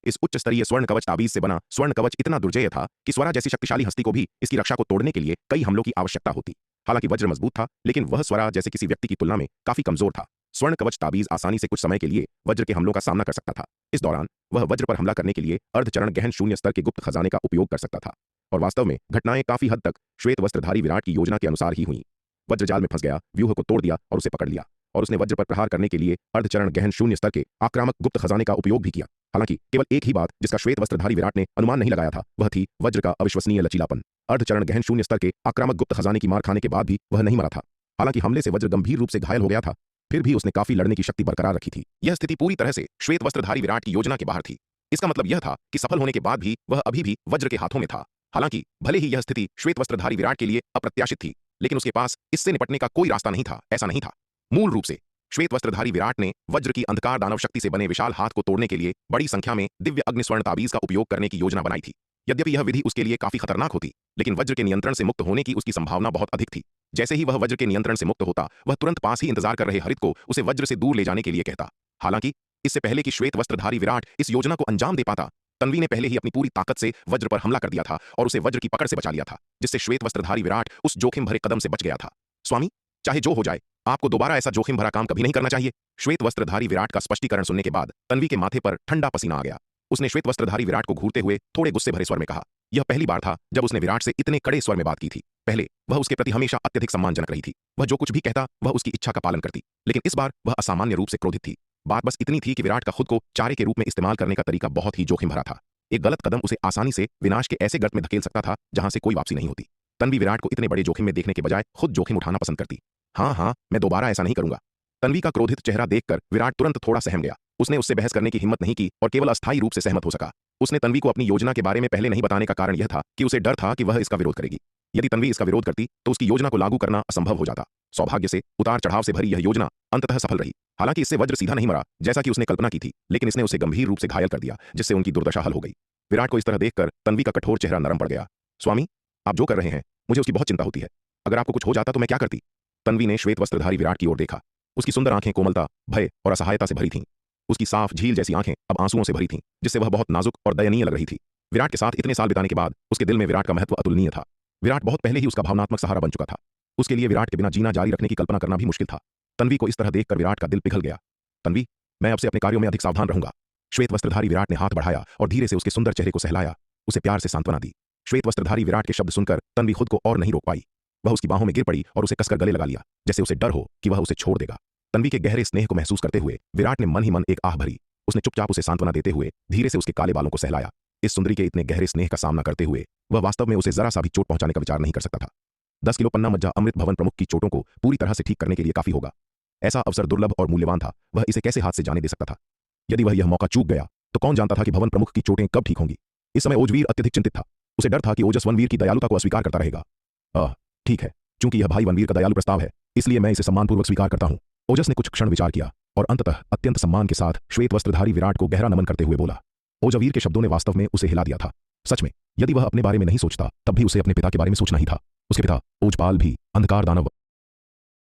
इस उच्च स्तरीय स्वर्ण कवच ताबीज से बना स्वर्ण कवच इतना दुर्जेय था कि स्वरा जैसी शक्तिशाली हस्ती को भी इसकी रक्षा को तोड़ने के लिए कई हमलों की आवश्यकता होती। हालांकि वज्र मजबूत था, लेकिन वह स्वरा जैसे किसी व्यक्ति की तुलना में काफी कमजोर था। स्वर्ण कवच ताबीज आसानी से कुछ समय के लिए वज्र के हमलों का सामना कर सकता था। इस दौरान वह वज्र पर हमला करने के लिए अर्धचरण गहन शून्य स्तर के गुप्त खजाने का उपयोग कर सकता था। और वास्तव में घटनाएं काफी हद तक श्वेत वस्त्रधारी विराट की योजना के अनुसार ही हुई। वज्र जाल में फंस गया, व्यूह को तोड़ दिया और उसे पकड़ लिया, और उसने वज्र पर प्रहार करने के लिए अर्धचरण गहन शून्य स्तर के आक्रामक गुप्त खजाने का उपयोग भी किया। हालांकि केवल एक ही बात जिसका श्वेत वस्त्रधारी विराट ने अनुमान नहीं लगाया था, वह थी वज्र का अविश्वसनीय लचीलापन। अर्धचरण गहन शून्य स्तर के आक्रामक गुप्त खजाने की मार खाने के बाद भी वह नहीं मरा था। हालांकि हमले से वज्र गंभीर रूप से घायल हो गया था, फिर भी उसने काफी लड़ने की शक्ति बरकरार रखी थी। यह स्थिति पूरी तरह से श्वेत वस्त्रधारी विराट की योजना के बाहर थी। इसका मतलब यह था कि सफल होने के बाद भी वह अभी भी वज्र के हाथों में था। हालांकि भले ही यह स्थिति श्वेत वस्त्रधारी विराट के लिए अप्रत्याशित थी, लेकिन उसके पास इससे निपटने का कोई रास्ता नहीं था। ऐसा नहीं था। मूल रूप से श्वेत वस्त्रधारी विराट ने वज्र की अंधकार दानव शक्ति से बने विशाल हाथ को तोड़ने के लिए बड़ी संख्या में दिव्य अग्निस्वर्ण ताबीज का उपयोग करने की योजना बनाई थी। यद्यपि यह विधि उसके लिए काफी खतरनाक होती, लेकिन वज्र के नियंत्रण से मुक्त होने की उसकी संभावना बहुत अधिक थी। जैसे ही वह वज्र के नियंत्रण से मुक्त होता, वह तुरंत पास ही इंतजार कर रहे हरित को उसे वज्र से दूर ले जाने के लिए कहता। हालांकि इससे पहले कि श्वेत वस्त्रधारी विराट इस योजना को अंजाम दे पाता, तन्वी ने पहले ही अपनी पूरी ताकत से वज्र पर हमला कर दिया था और उसे वज्र की पकड़ से बचा लिया था, जिससे श्वेत वस्त्रधारी विराट उस जोखिम भरे कदम से बच गया था। स्वामी, चाहे जो हो जाए, आपको दोबारा ऐसा जोखिम भरा काम कभी नहीं करना चाहिए। श्वेत वस्त्रधारी विराट का स्पष्टीकरण सुनने के बाद तन्वी के माथे पर ठंडा पसीना आ गया। उसने श्वेत वस्त्रधारी विराट को घूरते हुए थोड़े गुस्से भरे स्वर में कहा। यह पहली बार था जब उसने विराट से इतने कड़े स्वर में बात की थी। पहले वह उसके प्रति हमेशा अत्यधिक सम्मानजनक रही थी। वह जो कुछ भी कहता वह उसकी इच्छा का पालन करती, लेकिन इस बार वह असामान्य रूप से क्रोधित थी। बात बस इतनी थी कि विराट का खुद को चारे के रूप में इस्तेमाल करने का तरीका बहुत ही जोखिम भरा था। एक गलत कदम उसे आसानी से विनाश के ऐसे गर्त में धकेल सकता था जहां से कोई वापसी नहीं होती। तन्वी विराट को इतने बड़े जोखिम में देखने के बजाय खुद जोखिम उठाना पसंद करती। हाँ, मैं दोबारा ऐसा नहीं करूंगा। तन्वी का क्रोधित चेहरा देखकर विराट तुरंत थोड़ा सहम गया। उसने उससे बहस करने की हिम्मत नहीं की और केवल अस्थायी रूप से सहमत हो सका। उसने तन्वी को अपनी योजना के बारे में पहले नहीं बताने का कारण यह था कि उसे डर था कि वह इसका विरोध करेगी। यदि तन्वी इसका विरोध करती तो उसकी योजना को लागू करना असंभव हो जाता। सौभाग्य से उतार चढ़ाव से भरी यह योजना अंततः सफल रही। हालांकि इससे वज्र सीधा नहीं मरा जैसा कि उसने कल्पना की थी, लेकिन इसने उसे गंभीर रूप से घायल कर दिया, जिससे उनकी दुर्दशा हल हो गई। विराट को इस तरह देखकर तन्वी का कठोर चेहरा नरम पड़ गया। स्वामी, आप जो कर रहे हैं, मुझे उसकी बहुत चिंता होती है। अगर आपको कुछ हो जाता तो मैं क्या करती? तन्वी ने श्वेत वस्त्रधारी विराट की ओर देखा। उसकी सुंदर आंखें कोमलता, भय और असहायता से भरी थीं। उसकी साफ झील जैसी आंखें अब आंसुओं से भरी थीं, जिससे वह बहुत नाजुक और दयनीय लग रही थी। विराट के साथ इतने साल बिताने के बाद उसके दिल में विराट का महत्व अतुलनीय था। विराट बहुत पहले ही उसका भावनात्मक सहारा बन चुका था। उसके लिए विराट के बिना जीना जारी रखने की कल्पना करना भी मुश्किल था। तन्वी को इस तरह देखकर विराट का दिल पिघल गया। तन्वी, मैं अब से अपने कार्यों में अधिक सावधान रहूंगा। श्वेत वस्त्रधारी विराट ने हाथ बढ़ाया और धीरे से उसके सुंदर चेहरे को सहलाया, उसे प्यार से सांत्वना दी। श्वेत वस्त्रधारी विराट के शब्द सुनकर तन्वी खुद को और नहीं रोक पाई। वह उसकी बाहों में गिर पड़ी और उसे कसकर गले लगा लिया, जैसे उसे डर हो कि वह उसे छोड़ देगा। तन्वी के गहरे स्नेह को महसूस करते हुए विराट ने मन ही मन एक आह भरी। उसने चुपचाप उसे सांत्वना देते हुए धीरे से उसके काले बालों को सहलाया। इस सुंदरी के इतने गहरे स्नेह का सामना करते हुए वह वास्तव में उसे जरा सा भी चोट पहुंचाने का विचार नहीं कर सकता था। 10 किलो पन्ना मज्जा अमृत भवन प्रमुख की चोटों को पूरी तरह से ठीक करने के लिए काफी होगा। ऐसा अवसर दुर्लभ और मूल्यवान था, वह इसे कैसे हाथ से जाने दे सकता था? यदि वह यह मौका चूक गया तो कौन जानता था कि भवन प्रमुख की चोटें कब ठीक होंगी। इस समय ओजवीर अत्यधिक चिंतित था। उसे डर था कि ओजस वनवीर की दयालुता को अस्वीकार करता रहेगा। ठीक है, चूंकि यह भाई वनवीर का दयालु प्रस्ताव है, इसलिए मैं इसे सम्मानपूर्वक स्वीकार करता हूं। ओजस ने कुछ क्षण विचार किया और अंततः अत्यंत सम्मान के साथ श्वेत वस्त्रधारी विराट को गहरा नमन करते हुए बोला। ओजवीर के शब्दों ने वास्तव में उसे हिला दिया था। सच में, यदि वह अपने बारे में नहीं सोचता तब भी उसे अपने पिता के बारे में सोचना ही था। उसके पिता ओजपाल भी अंधकार दानव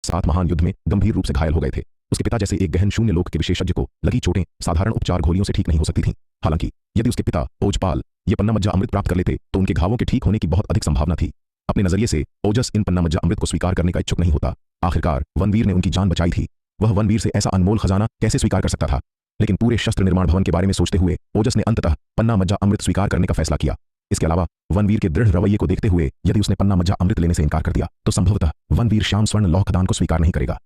7 महान युद्ध में गंभीर रूप से घायल हो गए थे। उसके पिता जैसे एक गहन शून्य लोक के विशेषज्ञ को लगी चोटें साधारण उपचार घोलियों से ठीक नहीं हो सकती थीं। हालांकि यदि उसके पिता ओजपाल ये पन्ना मज्जा अमृत प्राप्त कर लेते तो उनके घावों के ठीक होने की बहुत अधिक संभावना थी। अपने नजरिए से ओजस इन पन्ना मज्जा अमृत को स्वीकार करने का इच्छुक नहीं होता। आखिरकार वनवीर ने उनकी जान बचाई थी। वह वनवीर से ऐसा अनमोल खजाना कैसे स्वीकार कर सकता था? लेकिन पूरे शस्त्र निर्माण भवन के बारे में सोचते हुए ओजस ने अंततः पन्ना मज्जा अमृत स्वीकार करने का फैसला किया। इसके अलावा वनवीर के दृढ़ रवैये को देखते हुए यदि उसने पन्ना मज्जा अमृत लेने से इनकार कर दिया तो संभवतः वनवीर श्याम स्वर्ण लौह खदान को स्वीकार नहीं करेगा।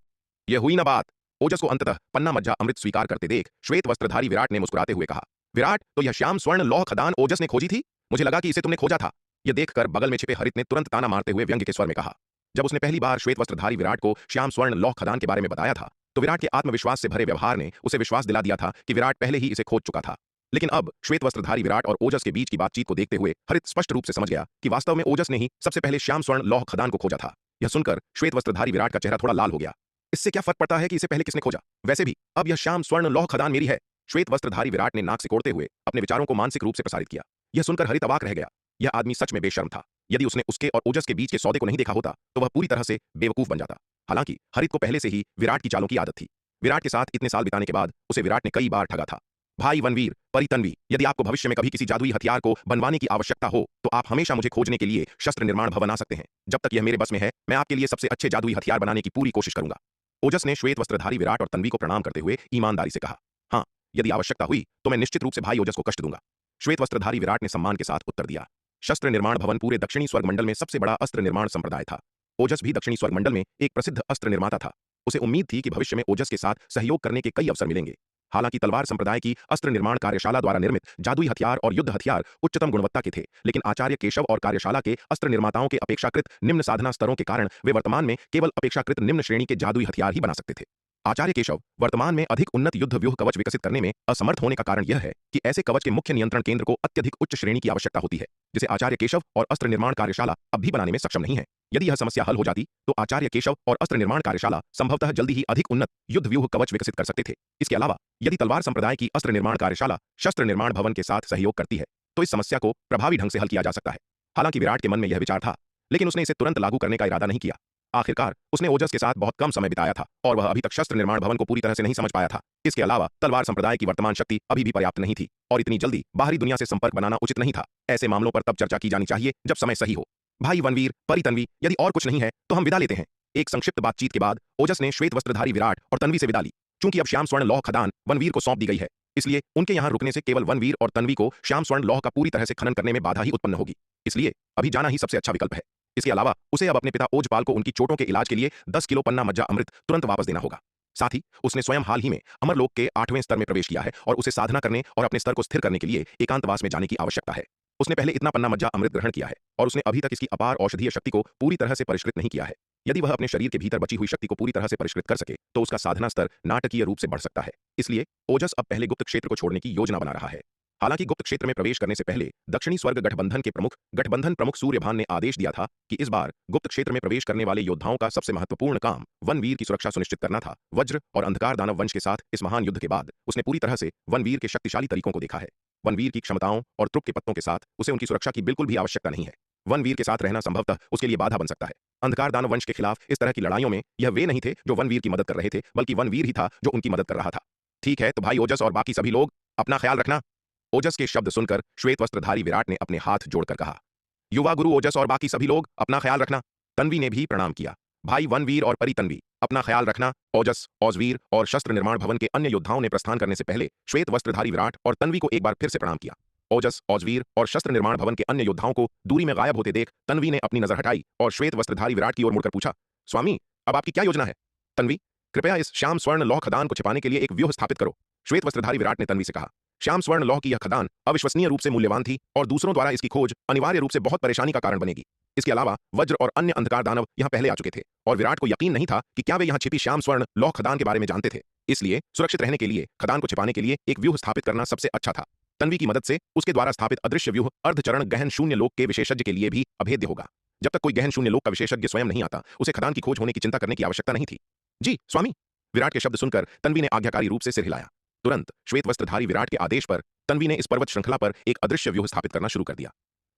यह हुई ना बात। ओजस को अंततः पन्ना मज्जा अमृत स्वीकार करते देख श्वेत वस्त्रधारी विराट ने मुस्कुराते हुए कहा। विराट, तो यह श्याम स्वर्ण लौह खदान ओजस ने खोजी थी? मुझे लगा कि इसे तुमने खोजा था। यह देखकर बगल में छिपे हरित ने तुरंत ताना मारते हुए व्यंग्य के स्वर में कहा। जब उसने पहली बार श्वेत वस्त्रधारी विराट को श्याम स्वर्ण लौह खदान के बारे में बताया था तो विराट के आत्मविश्वास से भरे व्यवहार ने उसे विश्वास दिला दिया था कि विराट पहले ही इसे खोज चुका था। लेकिन अब श्वेत वस्त्रधारी विराट और ओजस के बीच की बातचीत को देखते हुए हरित स्पष्ट रूप से समझ गया कि वास्तव में ओजस ने ही सबसे पहले श्याम स्वर्ण लौह खदान को खोजा था। यह सुनकर श्वेत वस्त्रधारी विराट का चेहरा थोड़ा लाल हो गया। इससे क्या फर्क पड़ता है कि इसे पहले किसने खोजा? वैसे भी अब यह श्याम स्वर्ण लौह खदान मेरी है। श्वेत वस्त्रधारी विराट ने नाक सिकोड़ते हुए अपने विचारों को मानसिक रूप से प्रसारित किया। यह सुनकर हरित अवाक रह गया। यह आदमी सच में बेशर्म था। यदि उसने उसके और ओजस के बीच के सौदे को नहीं देखा होता तो वह पूरी तरह से बेवकूफ बन जाता। हालांकि हरित को पहले से ही विराट की चालों की आदत थी। विराट के साथ इतने साल बिताने के बाद उसे विराट ने कई बार ठगा था। भाई वनवीर, परितन्वी, यदि आपको भविष्य में कभी किसी जादुई हथियार को बनवाने की आवश्यकता हो तो आप हमेशा मुझे खोजने के लिए शस्त्र निर्माण भवन आ सकते हैं। जब तक यह मेरे बस में है, मैं आपके लिए सबसे अच्छे जादुई हथियार बनाने की पूरी कोशिश करूंगा। ओजस ने श्वेत वस्त्रधारी विराट और तन्वी को प्रणाम करते हुए ईमानदारी से कहा। हाँ, यदि आवश्यकता हुई तो मैं निश्चित रूप से भाई ओजस को कष्ट दूंगा। श्वेत वस्त्रधारी विराट ने सम्मान के साथ उत्तर दिया। शस्त्र निर्माण भवन पूरे दक्षिणी स्वर्गमंडल में सबसे बड़ा अस्त्र निर्माण संप्रदाय था। ओजस भी दक्षिणी स्वर्गमंडल में एक प्रसिद्ध अस्त्र निर्माता था। उसे उम्मीद थी कि भविष्य में ओजस के साथ सहयोग करने के कई अवसर मिलेंगे। हालांकि तलवार संप्रदाय की अस्त्र निर्माण कार्यशाला द्वारा निर्मित जादुई हथियार और युद्ध हथियार उच्चतम गुणवत्ता के थे, लेकिन आचार्य केशव और कार्यशाला के अस्त्र निर्माताओं के अपेक्षाकृत निम्न साधना स्तरों के कारण वे वर्तमान में केवल अपेक्षाकृत निम्न श्रेणी के जादुई हथियार ही बना सकते थे। आचार्य केशव वर्तमान में अधिक उन्नत युद्ध व्यूह कवच विकसित करने में असमर्थ होने का कारण यह है कि ऐसे कवच के मुख्य नियंत्रण केंद्र को अत्यधिक उच्च श्रेणी की आवश्यकता होती है, जिसे आचार्य केशव और अस्त्र निर्माण कार्यशाला अब भी बनाने में सक्षम नहीं है। यदि यह समस्या हल हो जाती तो आचार्य केशव और अस्त्र निर्माण कार्यशाला संभवतः जल्दी ही अधिक उन्नत युद्ध व्यूह कवच विकसित कर सकते थे। इसके अलावा यदि तलवार संप्रदाय की अस्त्र निर्माण कार्यशाला शस्त्र निर्माण भवन के साथ सहयोग करती है तो इस समस्या को प्रभावी ढंग से हल किया जा सकता है। हालांकि विराट के मन में यह विचार था, लेकिन उसने इसे तुरंत लागू करने का इरादा नहीं किया। आखिरकार उसने ओजस के साथ बहुत कम समय बिताया था और वह अभी तक शस्त्र निर्माण भवन को पूरी तरह से नहीं समझ पाया था। इसके अलावा तलवार संप्रदाय की वर्तमान शक्ति अभी भी पर्याप्त नहीं थी और इतनी जल्दी बाहरी दुनिया से संपर्क बनाना उचित नहीं था। ऐसे मामलों पर तब चर्चा की जानी चाहिए जब समय सही हो। भाई वनवीर, परितन्वी, यदि और कुछ नहीं है तो हम विदा लेते हैं। एक संक्षिप्त बातचीत के बाद ओजस ने श्वेत वस्त्रधारी विराट और तन्वी से विदा ली। चूंकि अब श्याम स्वर्ण लौह खदान वनवीर को सौंप दी गई है, इसलिए उनके यहाँ रुकने से केवल वनवीर और तन्वी को श्याम स्वर्ण लौह का पूरी तरह से खनन करने में बाधा ही उत्पन्न होगी। इसलिए अभी जाना ही सबसे अच्छा विकल्प है। इसके अलावा उसे अब अपने पिता ओजपाल को उनकी चोटों के इलाज के लिए 10 किलो पन्ना मज्जा अमृत तुरंत वापस देना होगा। साथ ही उसने स्वयं हाल ही में अमरलोक के 8वें स्तर में प्रवेश किया है और उसे साधना करने और अपने स्तर को स्थिर करने के लिए एकांतवास में जाने की आवश्यकता है। उसने पहले इतना पन्ना मज्जा अमृत ग्रहण किया है और उसने अभी तक इसकी अपार औषधीय शक्ति को पूरी तरह से परिष्कृत नहीं किया है। यदि वह अपने शरीर के भीतर बची हुई शक्ति को पूरी तरह से परिष्कृत कर सके तो उसका साधना स्तर नाटकीय रूप से बढ़ सकता है। इसलिए ओजस अब पहले गुप्त क्षेत्र को छोड़ने की योजना बना रहा है। हालांकि गुप्त क्षेत्र में प्रवेश करने से पहले दक्षिणी स्वर्ग गठबंधन प्रमुख सूर्यभान ने आदेश दिया था कि इस बार गुप्त क्षेत्र में प्रवेश करने वाले योद्धाओं का सबसे महत्वपूर्ण काम वनवीर की सुरक्षा सुनिश्चित करना था। वज्र और अंधकार दानव वंश के साथ इस महान युद्ध के बाद उसने पूरी तरह से वनवीर के शक्तिशाली तरीकों को देखा है। वनवीर की क्षमताओं और त्रुप के पत्तों के साथ उसे उनकी सुरक्षा की बिल्कुल भी आवश्यकता नहीं है। वनवीर के साथ रहना संभवतः उसके लिए बाधा बन सकता है। अंधकार दानव वंश के खिलाफ इस तरह की लड़ाइयों में यह वे नहीं थे जो वनवीर की मदद कर रहे थे, बल्कि वनवीर ही था जो उनकी मदद कर रहा था। ठीक है, तो भाई ओजस और बाकी सभी लोग अपना ख्याल रखना। ओजस के शब्द सुनकर श्वेत वस्त्रधारी विराट ने अपने हाथ जोड़कर कहा। युवा गुरु ओजस और बाकी सभी लोग अपना ख्याल रखना। तन्वी ने भी प्रणाम किया। भाई वनवीर और परितन्वी, अपना ख्याल रखना। ओजस, ओजवीर और शस्त्र निर्माण भवन के अन्य योद्धाओं ने प्रस्थान करने से पहले श्वेत वस्त्रधारी विराट और तन्वी को एक बार फिर से प्रणाम किया। ओजस, ओजवीर और शस्त्र निर्माण भवन के अन्य योद्धाओं को दूरी में गायब होते देख तन्वी ने अपनी नजर हटाई और श्वेत वस्त्रधारी विराट की ओर मुड़कर पूछा, स्वामी, अब आपकी क्या योजना है? तन्वी, कृपया इस श्याम स्वर्ण लौह खदान को छिपाने के लिए एक व्यूह स्थापित करो। श्वेत वस्त्रधारी विराट ने तन्वी से कहा। श्याम स्वर्ण लौह की यह खदान अविश्वसनीय रूप से मूल्यवान थी और दूसरों द्वारा इसकी खोज अनिवार्य रूप से बहुत परेशानी का कारण बनेगी। इसके अलावा वज्र और अन्य अंधकार दानव यहाँ पहले आ चुके थे और विराट को यकीन नहीं था कि क्या वे यहाँ छिपी श्याम स्वर्ण लौह खदान के बारे में जानते थे। इसलिए सुरक्षित रहने के लिए खदान को छिपाने के लिए एक व्यूह स्थापित करना सबसे अच्छा था। तन्वी की मदद से उसके द्वारा स्थापित अदृश्य व्यूह अर्धचरण गहन शून्य लोक के विशेषज्ञ के लिए भी अभेद्य होगा। जब तक कोई गहन शून्य लोक का विशेषज्ञ स्वयं नहीं आता, उसे खदान की खोज होने की चिंता करने की आवश्यकता नहीं थी। जी स्वामी, विराट के शब्द सुनकर तन्वी ने आज्ञाकारी रूप से सिर हिलाया। तुरंत श्वेत वस्त्रधारी विराट के आदेश पर तन्वी ने इस पर्वत श्रृंखला पर एक अदृश्य व्यूह स्थापित करना शुरू कर दिया।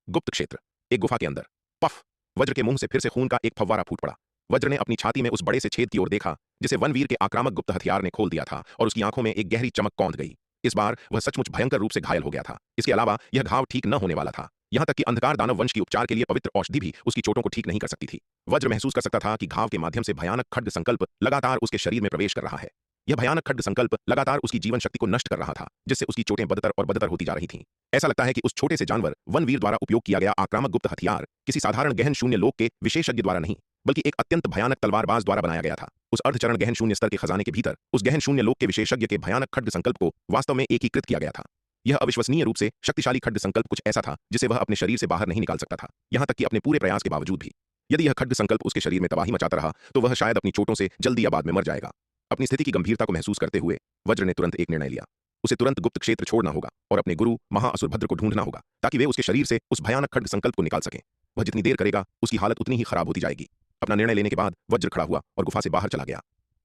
गुप्त क्षेत्र, एक गुफा के अंदर। पफ, वज्र के मुंह से फिर से खून का एक फव्वारा फूट पड़ा। वज्र ने अपनी छाती में उस बड़े से छेद की ओर देखा जिसे वनवीर के आक्रामक गुप्त हथियार ने खोल दिया था और उसकी आंखों में एक गहरी चमक कौंध गई। इस बार वह सचमुच भयंकर रूप से घायल हो गया था। इसके अलावा यह घाव ठीक न होने वाला था। यहाँ तक कि अंधकार दानव वंश की उपचार के लिए पवित्र औषधि भी उसकी चोटों को ठीक नहीं कर सकती थी। वज्र महसूस कर सकता था कि घाव के माध्यम से भयानक खड्ग संकल्प लगातार उसके शरीर में प्रवेश कर रहा है। यह भयानक खड्ग संकल्प लगातार उसकी जीवन शक्ति को नष्ट कर रहा था, जिससे उसकी चोटें बदतर और बदतर होती जा रही थीं। ऐसा लगता है कि उस छोटे से जानवर वनवीर द्वारा उपयोग किया गया आक्रामक गुप्त हथियार किसी साधारण गहन शून्य लोक के विशेषज्ञ द्वारा नहीं, बल्कि एक अत्यंत भयानक तलवारबाज द्वारा बनाया गया था। उस अर्धचरण गहन शून्य स्तर के खजाने के भीतर उस गहन शून्य लोक के विशेषज्ञ के भयानक खड्ग संकल्प को वास्तव में एकीकृत किया गया था। यह अविश्वसनीय रूप से शक्तिशाली खड्ग संकल्प कुछ ऐसा था जिसे वह अपने शरीर से बाहर नहीं निकाल सकता था, यहाँ तक कि अपने पूरे प्रयास के बावजूद भी। यदि यह खड्ग संकल्प उसके शरीर में तबाही मचाता रहा तो वह शायद अपनी चोटों से जल्दी या बाद में मर जाएगा। अपनी स्थिति की गंभीरता को महसूस करते हुए वज्र ने तुरंत एक निर्णय लिया। उसे तुरंत गुप्त क्षेत्र छोड़ना होगा और अपने गुरु महाअसुरभद्र को ढूंढना होगा ताकि वे उसके शरीर से उस भयानक खड्ग संकल्प को निकाल सकें। वह जितनी देर करेगा उसकी हालत उतनी ही खराब होती जाएगी। अपना निर्णय लेने के बाद वज्र खड़ा हुआ और गुफा से बाहर चला गया।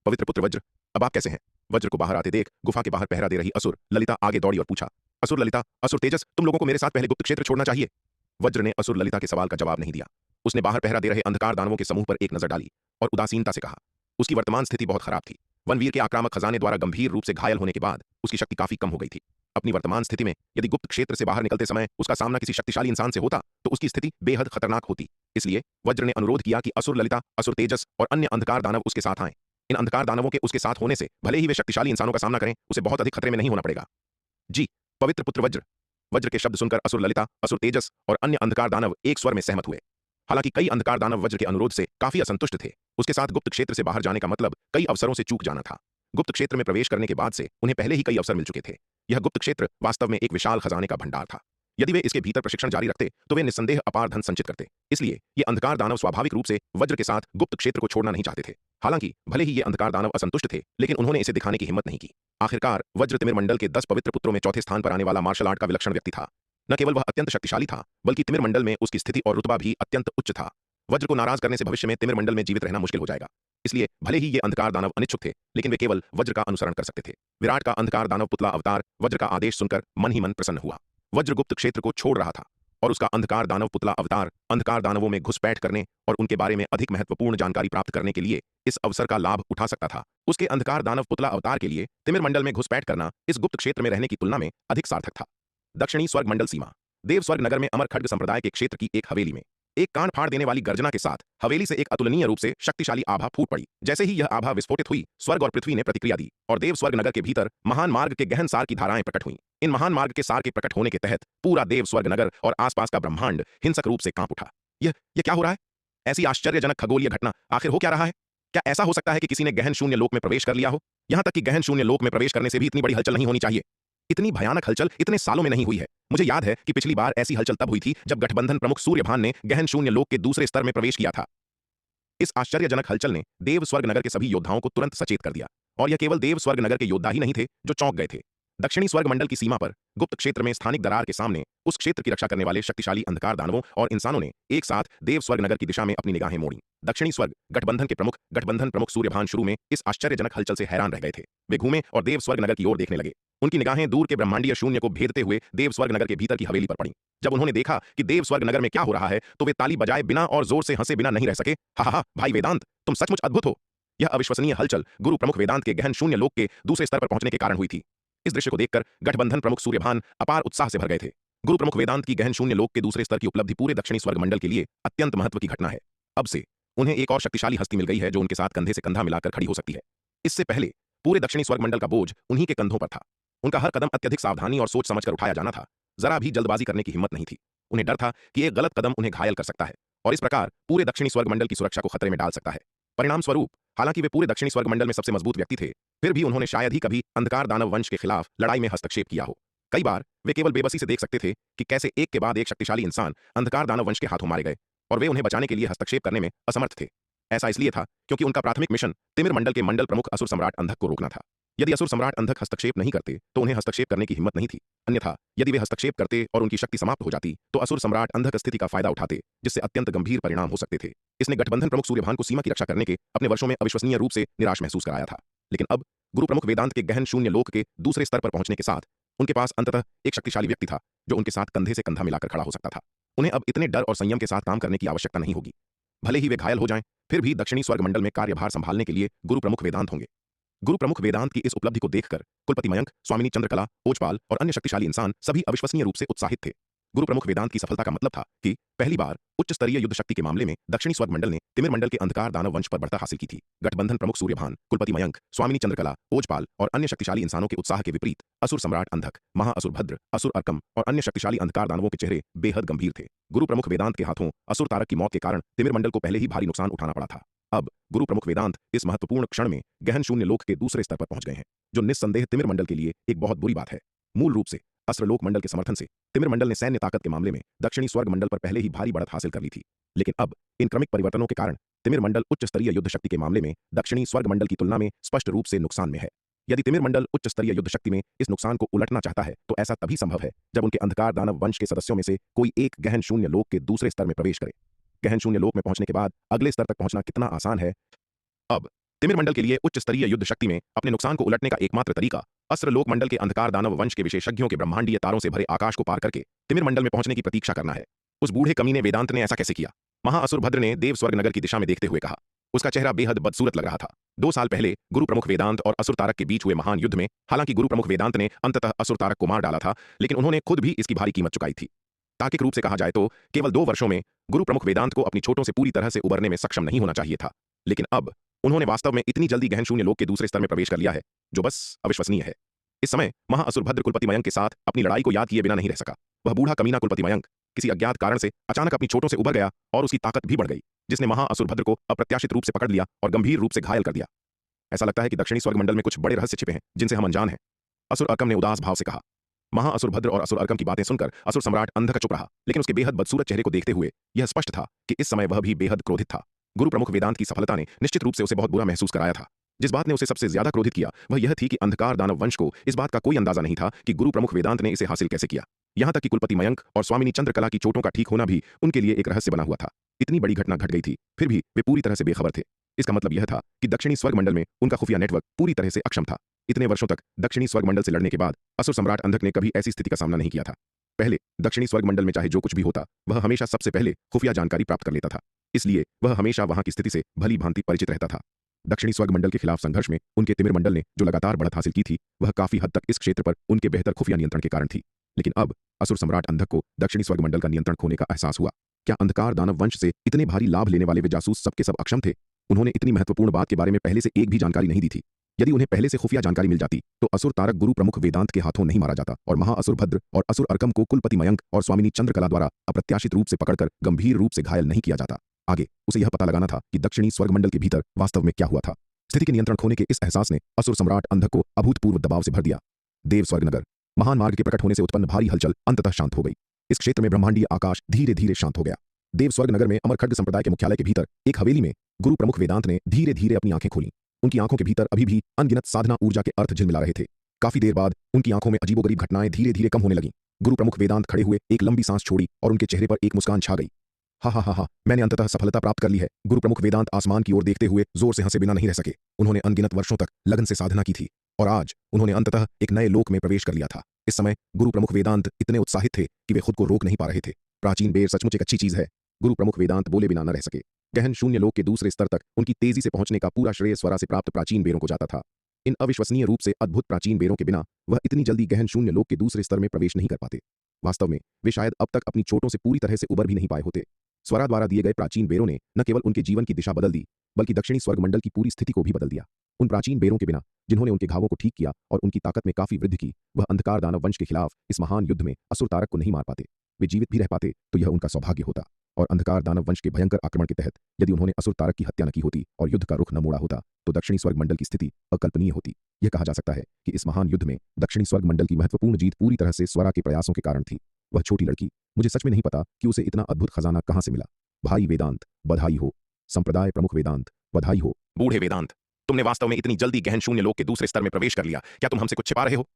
पवित्र पुत्र वज्र, अब आप कैसे हैं? वज्र को बाहर आते देख गुफा के बाहर पहरा दे रही असुर ललिता आगे दौड़ी और पूछा। असुर ललिता, असुर तेजस, तुम लोगों को मेरे साथ पहले गुप्त क्षेत्र छोड़ना चाहिए। वज्र ने असुर ललिता के सवाल का जवाब नहीं दिया। उसने बाहर पहरा दे रहे अंधकार दानवों के समूह पर एक नजर डाली और उदासीनता से कहा। उसकी वर्तमान स्थिति बहुत खराब थी। वनवीर के आक्रामक खजाने द्वारा गंभीर रूप से घायल होने के बाद उसकी शक्ति काफी कम हो गई थी। अपनी वर्तमान स्थिति में यदि गुप्त क्षेत्र से बाहर निकलते समय उसका सामना किसी शक्तिशाली इंसान से होता तो उसकी स्थिति बेहद खतरनाक होती। इसलिए वज्र ने अनुरोध किया कि असुर ललिता, असुर तेजस और अन्य अंधकार दानव उसके साथ आएं। इन अंधकार दानवों के उसके साथ होने से भले ही वे शक्तिशाली इंसानों का सामना करें, उसे बहुत अधिक खतरे में नहीं होना पड़ेगा। जी, पवित्र पुत्र वज्र। वज्र के शब्द सुनकर असुर ललिता, असुर तेजस और अन्य अंधकार दानव एक स्वर में सहमत हुए। हालांकि कई अंधकार दानव वज्र के अनुरोध से काफी असंतुष्ट थे। उसके साथ गुप्त क्षेत्र से बाहर जाने का मतलब कई अवसरों से चूक जाना था। गुप्त क्षेत्र में प्रवेश करने के बाद से उन्हें पहले ही कई अवसर मिल चुके थे। यह गुप्त क्षेत्र वास्तव में एक विशाल खजाने का भंडार था। यदि वे इसके भीतर प्रशिक्षण जारी रखते तो वे निस्संदेह अपार धन संचित करते। इसलिए ये अंधकार दानव स्वाभाविक रूप से वज्र के साथ गुप्त क्षेत्र को छोड़ना नहीं चाहते थे। हालांकि भले ही ये अंधकार दानव असंतुष्ट थे, लेकिन उन्होंने इसे दिखाने की हिम्मत नहीं की। आखिरकार वज्र तिमिर मंडल के 10 पवित्र पुत्रों में चौथे स्थान पर आने वाला मार्शल आर्ट का विलक्षण व्यक्ति था। न केवल वह अत्यंत शक्तिशाली था, बल्कि तिमिर मंडल में उसकी स्थिति और रुतबा भी अत्यंत उच्च था। वज्र को नाराज करने से भविष्य में तिमिर मंडल में जीवित रहना मुश्किल हो जाएगा। इसलिए भले ही ये अंधकार दानव अनिच्छुक थे, लेकिन वे केवल वज्र का अनुसरण कर सकते थे। विराट का अंधकार दानव पुतला अवतार वज्र का आदेश सुनकर मन ही मन प्रसन्न हुआ। वज्र गुप्त क्षेत्र को छोड़ रहा था और उसका अंधकार दानव पुतला अवतार अंधकार दानवों में घुसपैठ करने और उनके बारे में अधिक महत्वपूर्ण जानकारी प्राप्त करने के लिए इस अवसर का लाभ उठा सकता था। उसके अंधकार दानव पुतला अवतार के लिए तिमिर मंडल में घुसपैठ करना इस गुप्त क्षेत्र में रहने की तुलना में अधिक सार्थक था। दक्षिणी स्वर्ग मंडल सीमा। देव स्वर्ग नगर में अमर खड्ग संप्रदाय के क्षेत्र की एक हवेली में एक कान फाड़ देने वाली गर्जना के साथ हवेली से एक अतुलनीय रूप से शक्तिशाली आभा फूट पड़ी। जैसे ही यह आभा विस्फोटित हुई, स्वर्ग और पृथ्वी ने प्रतिक्रिया दी और देव स्वर्ग नगर के भीतर महान मार्ग के गहन सार की धाराएं प्रकट हुईं। इन महान मार्ग के सार के प्रकट होने के तहत पूरा देव स्वर्ग नगर और आसपास का ब्रह्मांड हिंसक रूप से कांप उठा। यह क्या हो रहा है? ऐसी आश्चर्यजनक खगोलीय घटना आखिर हो क्या रहा है? क्या ऐसा हो सकता है कि किसी ने गहन शून्य लोक में प्रवेश कर लिया हो? यहां तक कि गहन शून्य लोक में प्रवेश करने से भी इतनी बड़ी हलचल नहीं होनी चाहिए। इतनी भयानक हलचल इतने सालों में नहीं हुई है। मुझे याद है कि पिछली बार ऐसी हलचल तब हुई थी जब गठबंधन प्रमुख सूर्यभान ने गहन शून्य लोक के दूसरे स्तर में प्रवेश किया था। इस आश्चर्यजनक हलचल ने देव स्वर्ग नगर के सभी योद्धाओं को तुरंत सचेत कर दिया, और यह केवल देव स्वर्ग नगर के योद्धा ही नहीं थे जो चौंक गए थे। दक्षिणी स्वर्ग मंडल की सीमा पर गुप्त क्षेत्र में स्थानिक दरार के सामने उस क्षेत्र की रक्षा करने वाले शक्तिशाली अंधकार दानवों और इंसानों ने एक साथ देव स्वर्ग नगर की दिशा में अपनी निगाहें मोड़ी। दक्षिणी स्वर्ग गठबंधन प्रमुख सूर्यभान शुरू में इस आश्चर्यजनक हलचल से हैरान रह गए थे। वे घूमे और देव स्वर्ग नगर की ओर देखने लगे। उनकी निगाहें दूर के ब्रह्मांडीय शून्य को भेदते हुए देव स्वर्ग नगर के भीतर की हवेली पर पड़ी। जब उन्होंने देखा कि देव स्वर्ग नगर में क्या हो रहा है, तो वे ताली बजाए बिना और जोर से हंसे बिना नहीं रह सके। हा हा, भाई वेदांत, तुम सचमुच अद्भुत हो। यह अविश्वसनीय हलचल गुरु प्रमुख वेदांत के गहन शून्य लोक के दूसरे स्तर पर पहुंचने के कारण हुई थी। इस दृश्य को देखकर गठबंधन प्रमुख सूर्यभान अपार उत्साह से भर गए थे। गुरु प्रमुख वेदांत की गहन शून्य लोक के दूसरे स्तर की उपलब्धि पूरे दक्षिणी स्वर्ग मंडल के लिए अत्यंत महत्व की घटना है। अब से उन्हें एक और शक्तिशाली हस्ती मिल गई है जो उनके साथ कंधे से कंधा मिलाकर खड़ी हो सकती है। इससे पहले पूरे दक्षिणी स्वर्ग मंडल का बोझ उन्हीं के कंधों पर था। उनका हर कदम अत्यधिक सावधानी और सोच समझकर उठाया जाना था। जरा भी जल्दबाजी करने की हिम्मत नहीं थी। उन्हें डर था कि एक गलत कदम उन्हें घायल कर सकता है और इस प्रकार पूरे दक्षिणी स्वर्ग मंडल की सुरक्षा को खतरे में डाल सकता है। परिणाम स्वरूप हालांकि वे पूरे दक्षिणी स्वर्ग मंडल में सबसे मजबूत व्यक्ति थे, फिर भी उन्होंने शायद ही कभी अंधकार दानव वंश के खिलाफ लड़ाई में हस्तक्षेप किया हो। कई बार वे केवल बेबसी से देख सकते थे कि कैसे एक के बाद एक शक्तिशाली इंसान अंधकार दानव वंश के हाथों मारे गए, और वे उन्हें बचाने के लिए हस्तक्षेप करने में असमर्थ थे। ऐसा इसलिए था क्योंकि उनका प्राथमिक मिशन तिमिर मंडल के मंडल प्रमुख असुर सम्राट अंधक को रोकना था। यदि असुर सम्राट अंधक हस्तक्षेप नहीं करते तो उन्हें हस्तक्षेप करने की हिम्मत नहीं थी। अन्यथा यदि वे हस्तक्षेप करते और उनकी शक्ति समाप्त हो जाती तो असुर सम्राट अंधक स्थिति का फायदा उठाते, जिससे अत्यंत गंभीर परिणाम हो सकते थे। इसने गठबंधन प्रमुख सूर्यभान को सीमा की रक्षा करने के अपने वर्षों में अविश्वसनीय रूप से निराश महसूस कराया था। लेकिन अब गुरु प्रमुख वेदांत के गहन शून्य लोक के दूसरे स्तर पर पहुंचने के साथ उनके पास अंततः एक शक्तिशाली व्यक्ति था जो उनके साथ कंधे से कंधा मिलाकर खड़ा हो सकता था। उन्हें अब इतने डर और संयम के साथ काम करने की आवश्यकता नहीं होगी। भले ही वे घायल हो जाएं, फिर भी दक्षिणी स्वर्ग मंडल में कार्यभार संभालने के लिए गुरु प्रमुख वेदांत होंगे। गुरु प्रमुख वेदांत की इस उपलब्धि को देखकर कुलपति मयंक, स्वामिनी चंद्रकला, ओजपाल और अन्य शक्तिशाली इंसान सभी अविश्वसनीय रूप से उत्साहित थे। गुरु प्रमुख वेदांत की सफलता का मतलब था कि पहली बार उच्च स्तरीय युद्ध शक्ति के मामले में दक्षिणी स्वर्ग मंडल ने तिमिर मंडल के अंधकार दानव वंश पर बढ़त हासिल की थी। गठबंधन प्रमुख सूर्यभान, कुलपति मयंक, स्वामिनी चंद्रकला, ओजपाल और अन्य शक्तिशाली इंसानों के उत्साह के विपरीत असुर सम्राट अंधक, महाअसुर भद्र, असुर अर्कम और अन्य शक्तिशाली अंधकार दानवों के चेहरे बेहद गंभीर थे। गुरु प्रमुख वेदांत के हाथों असुर तारक की मौत के कारण तिमिर मंडल को पहले ही भारी नुकसान उठाना पड़ा था। अब गुरु प्रमुख वेदांत इस महत्वपूर्ण क्षण में गहन शून्य लोक के दूसरे स्तर पर पहुंच गए हैं, जो निस्संदेह तिमिर मंडल के लिए एक बहुत बुरी बात है। मूल रूप से अस्त्रलोक मंडल के समर्थन से तिमिर मंडल ने सैन्य ताकत के मामले में दक्षिणी स्वर्ग मंडल पर पहले ही भारी बढ़त हासिल कर ली थी। लेकिन अब इन क्रमिक परिवर्तनों के कारण तिमिर मंडल उच्च स्तरीय युद्ध शक्ति के मामले में दक्षिणी स्वर्ग मंडल की तुलना में स्पष्ट रूप से नुकसान में है। यदि तिमिर मंडल उच्च स्तरीय युद्ध शक्ति में इस नुकसान को उलटना चाहता है तो ऐसा तभी संभव है जब उनके अंधकार दानव वंश के सदस्यों में से कोई एक गहन शून्य लोक के दूसरे स्तर में प्रवेश करे। गहन शून्य लोक में पहुंचने के बाद अगले स्तर तक पहुंचना कितना आसान है। अब तिमिर मंडल के लिए उच्च स्तरीय युद्ध शक्ति में अपने नुकसान को उलटने का एकमात्र तरीका अस्त्र लोक मंडल के अंधकार दानव वंश के विशेषज्ञों के ब्रह्मांडीय तारों से भरे आकाश को पार करके तिमिर मंडल में पहुंचने की प्रतीक्षा करना है। उस बूढ़े कमीने वेदांत ने ऐसा कैसे किया? महाअसुर भद्र ने देव स्वर्ग नगर की दिशा में देखते हुए कहा। उसका चेहरा बेहद बदसूरत लग रहा था। 2 साल पहले गुरु प्रमुख वेदांत और असुर तारक के बीच हुए महान युद्ध में हालांकि गुरु प्रमुख वेदांत ने अंततः असुर तारक को मार डाला था, लेकिन उन्होंने खुद भी इसकी भारी कीमत चुकाई थी। तार्किक रूप से कहा जाए तो केवल 2 वर्षों में गुरु प्रमुख वेदांत को अपनी चोटों से पूरी तरह से उबरने में सक्षम नहीं होना चाहिए था, लेकिन अब उन्होंने वास्तव में इतनी जल्दी गहन शून्य लोक के दूसरे स्तर में प्रवेश कर लिया है जो बस अविश्वसनीय है। इस समय महाअसुर भद्र कुलपति मयंक के साथ अपनी लड़ाई को याद किए बिना नहीं रह सका। वह बूढ़ा कमीना कुलपति मयंक किसी अज्ञात कारण से अचानक अपनी चोटों से उबर गया और उसकी ताकत भी बढ़ गई, जिसने महाअसुर भद्र को अप्रत्याशित रूप से पकड़ लिया और गंभीर रूप से घायल कर दिया। ऐसा लगता है कि दक्षिणी स्वर्ग मंडल में कुछ बड़े रहस्य छिपे हैं जिनसे हम अनजान हैं, असुर अर्कम ने उदास भाव से कहा। महाअसुर भद्र और असुर अर्कम की बातें सुनकर असुर सम्राट अंधक चुप रहा, लेकिन उसके बेहद बदसूरत चेहरे को देखते हुए यह स्पष्ट था कि इस समय वह भी बेहद क्रोधित था। गुरु प्रमुख वेदांत की सफलता ने निश्चित रूप से उसे बहुत बुरा महसूस कराया था। जिस बात ने उसे सबसे ज्यादा क्रोधित किया वह यह थी कि अंधकार दानव वंश को इस बात का कोई अंदाजा नहीं था कि गुरु प्रमुख वेदांत ने इसे हासिल कैसे किया। यहां तक कि कुलपति मयंक और स्वामिनी चंद्रकला की चोटों का ठीक होना भी उनके लिए एक रहस्य बना हुआ था। इतनी बड़ी घटना घट गई थी, फिर भी वे पूरी तरह से बेखबर थे। इसका मतलब यह था कि दक्षिणी स्वर्ग मंडल में उनका खुफिया नेटवर्क पूरी तरह से अक्षम था। इतने वर्षों तक दक्षिणी स्वर्ग मंडल से लड़ने के बाद असुर सम्राट अंधक ने कभी ऐसी स्थिति का सामना नहीं किया था। पहले दक्षिणी स्वर्ग मंडल में चाहे जो कुछ भी होता वह हमेशा सबसे पहले खुफिया जानकारी प्राप्त कर लेता था, इसलिए वह हमेशा वहां की स्थिति से भली भांति परिचित रहता था। दक्षिणी स्वर्ग मंडल के खिलाफ संघर्ष में उनके तिमिर मंडल ने जो लगातार बढ़त हासिल की थी वह काफी हद तक इस क्षेत्र पर उनके बेहतर खुफिया नियंत्रण के कारण थी। लेकिन अब असुर सम्राट अंधक को दक्षिणी स्वर्ग मंडल का नियंत्रण खोने का एहसास हुआ। क्या अंधकार दानव वंश से इतने भारी लाभ लेने वाले वे जासूस सबके सब अक्षम थे? उन्होंने इतनी महत्वपूर्ण बात के बारे में पहले से एक भी जानकारी नहीं दी थी। यदि उन्हें पहले से खुफिया जानकारी मिल जाती तो असुर तारक गुरु प्रमुख वेदांत के हाथों नहीं मारा जाता और महाअसुर भद्र और असुर अर्कम को कुलपति मयंक और स्वामिनी चंद्रकला द्वारा अप्रत्याशित रूप से पकड़कर गंभीर रूप से घायल नहीं किया जाता। आगे उसे यह पता लगाना था कि दक्षिणी स्वर्ग मंडल के भीतर वास्तव में क्या हुआ था। स्थिति के नियंत्रण खोने के इस एहसास ने असुर सम्राट अंधक को अभूतपूर्व दबाव से भर दिया। देव स्वर्ग नगर महान मार्ग के प्रकट होने से उत्पन्न भारी हलचल अंततः शांत हो गई। इस क्षेत्र में ब्रह्मांडीय आकाश धीरे धीरे शांत हो गया। देव स्वर्ग नगर में अमर खड्ग संप्रदाय के मुख्यालय के भीतर एक हवेली में गुरु प्रमुख वेदांत ने धीरे धीरे अपनी आंखें खोली। उनकी आंखों के भीतर अभी भी अनगिनत साधना ऊर्जा के अर्थ झिलमिला रहे थे। काफी देर बाद उनकी आंखों में अजीबोगरीब घटनाएं धीरे धीरे कम होने लगीं। गुरु प्रमुख वेदांत खड़े हुए एक लंबी सांस छोड़ी और उनके चेहरे पर एक मुस्कान छा गई। हा, मैंने अंततः सफलता प्राप्त कर ली है। गुरु प्रमुख वेदांत आसमान की ओर देखते हुए जोर से हंसे बिना नहीं रह सके। उन्होंने अनगिनत वर्षों तक लगन से साधना की थी और आज उन्होंने अंततः एक नए लोक में प्रवेश कर लिया था। इस समय गुरु प्रमुख वेदांत इतने उत्साहित थे कि वे खुद को रोक नहीं पा रहे थे। प्राचीन बेर सचमुच एक अच्छी चीज है। गुरु प्रमुख वेदांत बोले बिना न रह सके। गहन शून्य लोक के दूसरे स्तर तक उनकी तेजी से पहुंचने का पूरा श्रेय स्वरा से प्राप्त प्राचीन बेरों को जाता था। इन अविश्वसनीय रूप से अद्भुत प्राचीन बेरों के बिना वह इतनी जल्दी गहन शून्य लोक के दूसरे स्तर में प्रवेश नहीं कर पाते। वास्तव में वे शायद अब तक अपनी चोटों से पूरी तरह से उबर भी नहीं पाए होते। स्वरा द्वारा दिए गए प्राचीन बेरों ने न केवल उनके जीवन की दिशा बदल दी बल्कि दक्षिणी स्वर्ग मंडल की पूरी स्थिति को भी बदल दिया। उन प्राचीन बेरों के बिना जिन्होंने उनके घावों को ठीक किया और उनकी ताकत में काफी वृद्धि की, वह अंधकार दानव वंश के खिलाफ इस महान युद्ध में असुर तारक को नहीं मार पाते। वे जीवित भी रह पाते तो यह उनका सौभाग्य होता और अंधकार दानव वंश के भयंकर आक्रमण के तहत यदि उन्होंने असुर तारक की हत्या न की होती और युद्ध का रुख न मोड़ा होता तो दक्षिणी स्वर्ग मंडल की स्थिति अकल्पनीय होती। यह कहा जा सकता है कि इस महान युद्ध में दक्षिणी स्वर्ग मंडल की महत्वपूर्ण जीत पूरी तरह से स्वरा के प्रयासों के कारण थी। वह छोटी लड़की, मुझे सच में नहीं पता कि उसे इतना अद्भुत खजाना कहां से मिला। भाई वेदांत बधाई हो। संप्रदाय प्रमुख वेदांत बधाई हो। बूढ़े वेदांत, तुमने वास्तव में इतनी जल्दी गहन शून्य लोक के दूसरे स्तर में प्रवेश कर लिया। क्या तुम हमसे कुछ छिपा रहे हो?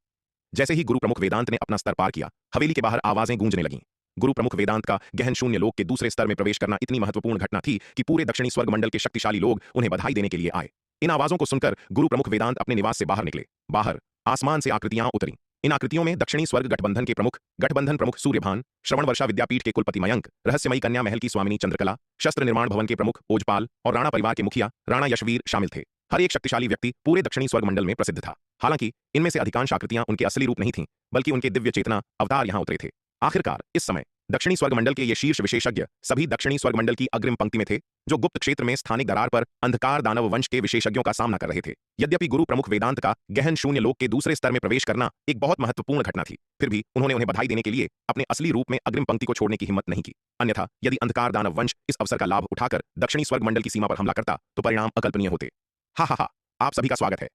जैसे ही गुरु प्रमुख वेदांत ने अपना स्तर पार किया, हवेली के बाहर आवाजें गूंजने लगीं। गुरु प्रमुख वेदांत का गहन शून्य लोक के दूसरे स्तर में प्रवेश करना इतनी महत्वपूर्ण घटना थी कि पूरे दक्षिणी स्वर्ग मंडल के शक्तिशाली लोग उन्हें बधाई देने के लिए आए। इन आवाजों को सुनकर गुरु प्रमुख वेदांत अपने निवास से बाहर निकले। बाहर आसमान से आकृतियां उतरी। इन आकृतियों में दक्षिणी स्वर्ग गठबंधन के गठबंधन प्रमुख सूर्यभान, श्रवण वर्षा विद्यापीठ के कुलपति मयंक, रहस्यमयी कन्या महल की स्वामिनी चंद्रकला, शस्त्र निर्माण भवन के प्रमुख ओजपाल और राणा परिवार के मुखिया राणा यशवीर शामिल थे। हर एक शक्तिशाली व्यक्ति पूरे दक्षिणी स्वर्ग मंडल में प्रसिद्ध था। हालांकि इनमें से अधिकांश आकृतियां उनके असली रूप नहीं थीं, बल्कि उनके दिव्य चेतना अवतार यहां उतरे थे। आखिरकार इस समय दक्षिणी स्वर्ग मंडल के ये शीर्ष विशेषज्ञ सभी दक्षिणी स्वर्ग मंडल की अग्रिम पंक्ति में थे, जो गुप्त क्षेत्र में स्थानिक दरार पर अंधकार दानव वंश के विशेषज्ञों का सामना कर रहे थे। यद्यपि गुरु प्रमुख वेदांत का गहन शून्य लोक के दूसरे स्तर में प्रवेश करना एक बहुत महत्वपूर्ण घटना थी, फिर भी उन्होंने उन्हें बधाई देने के लिए अपने असली रूप में अग्रिम पंक्ति को छोड़ने की हिम्मत नहीं की। अन्यथा यदि अंधकार दानव वंश इस अवसर का लाभ उठाकर दक्षिणी स्वर्ग मंडल की सीमा पर हमला करता तो परिणाम अकल्पनीय होते। हा, आप सभी का स्वागत है।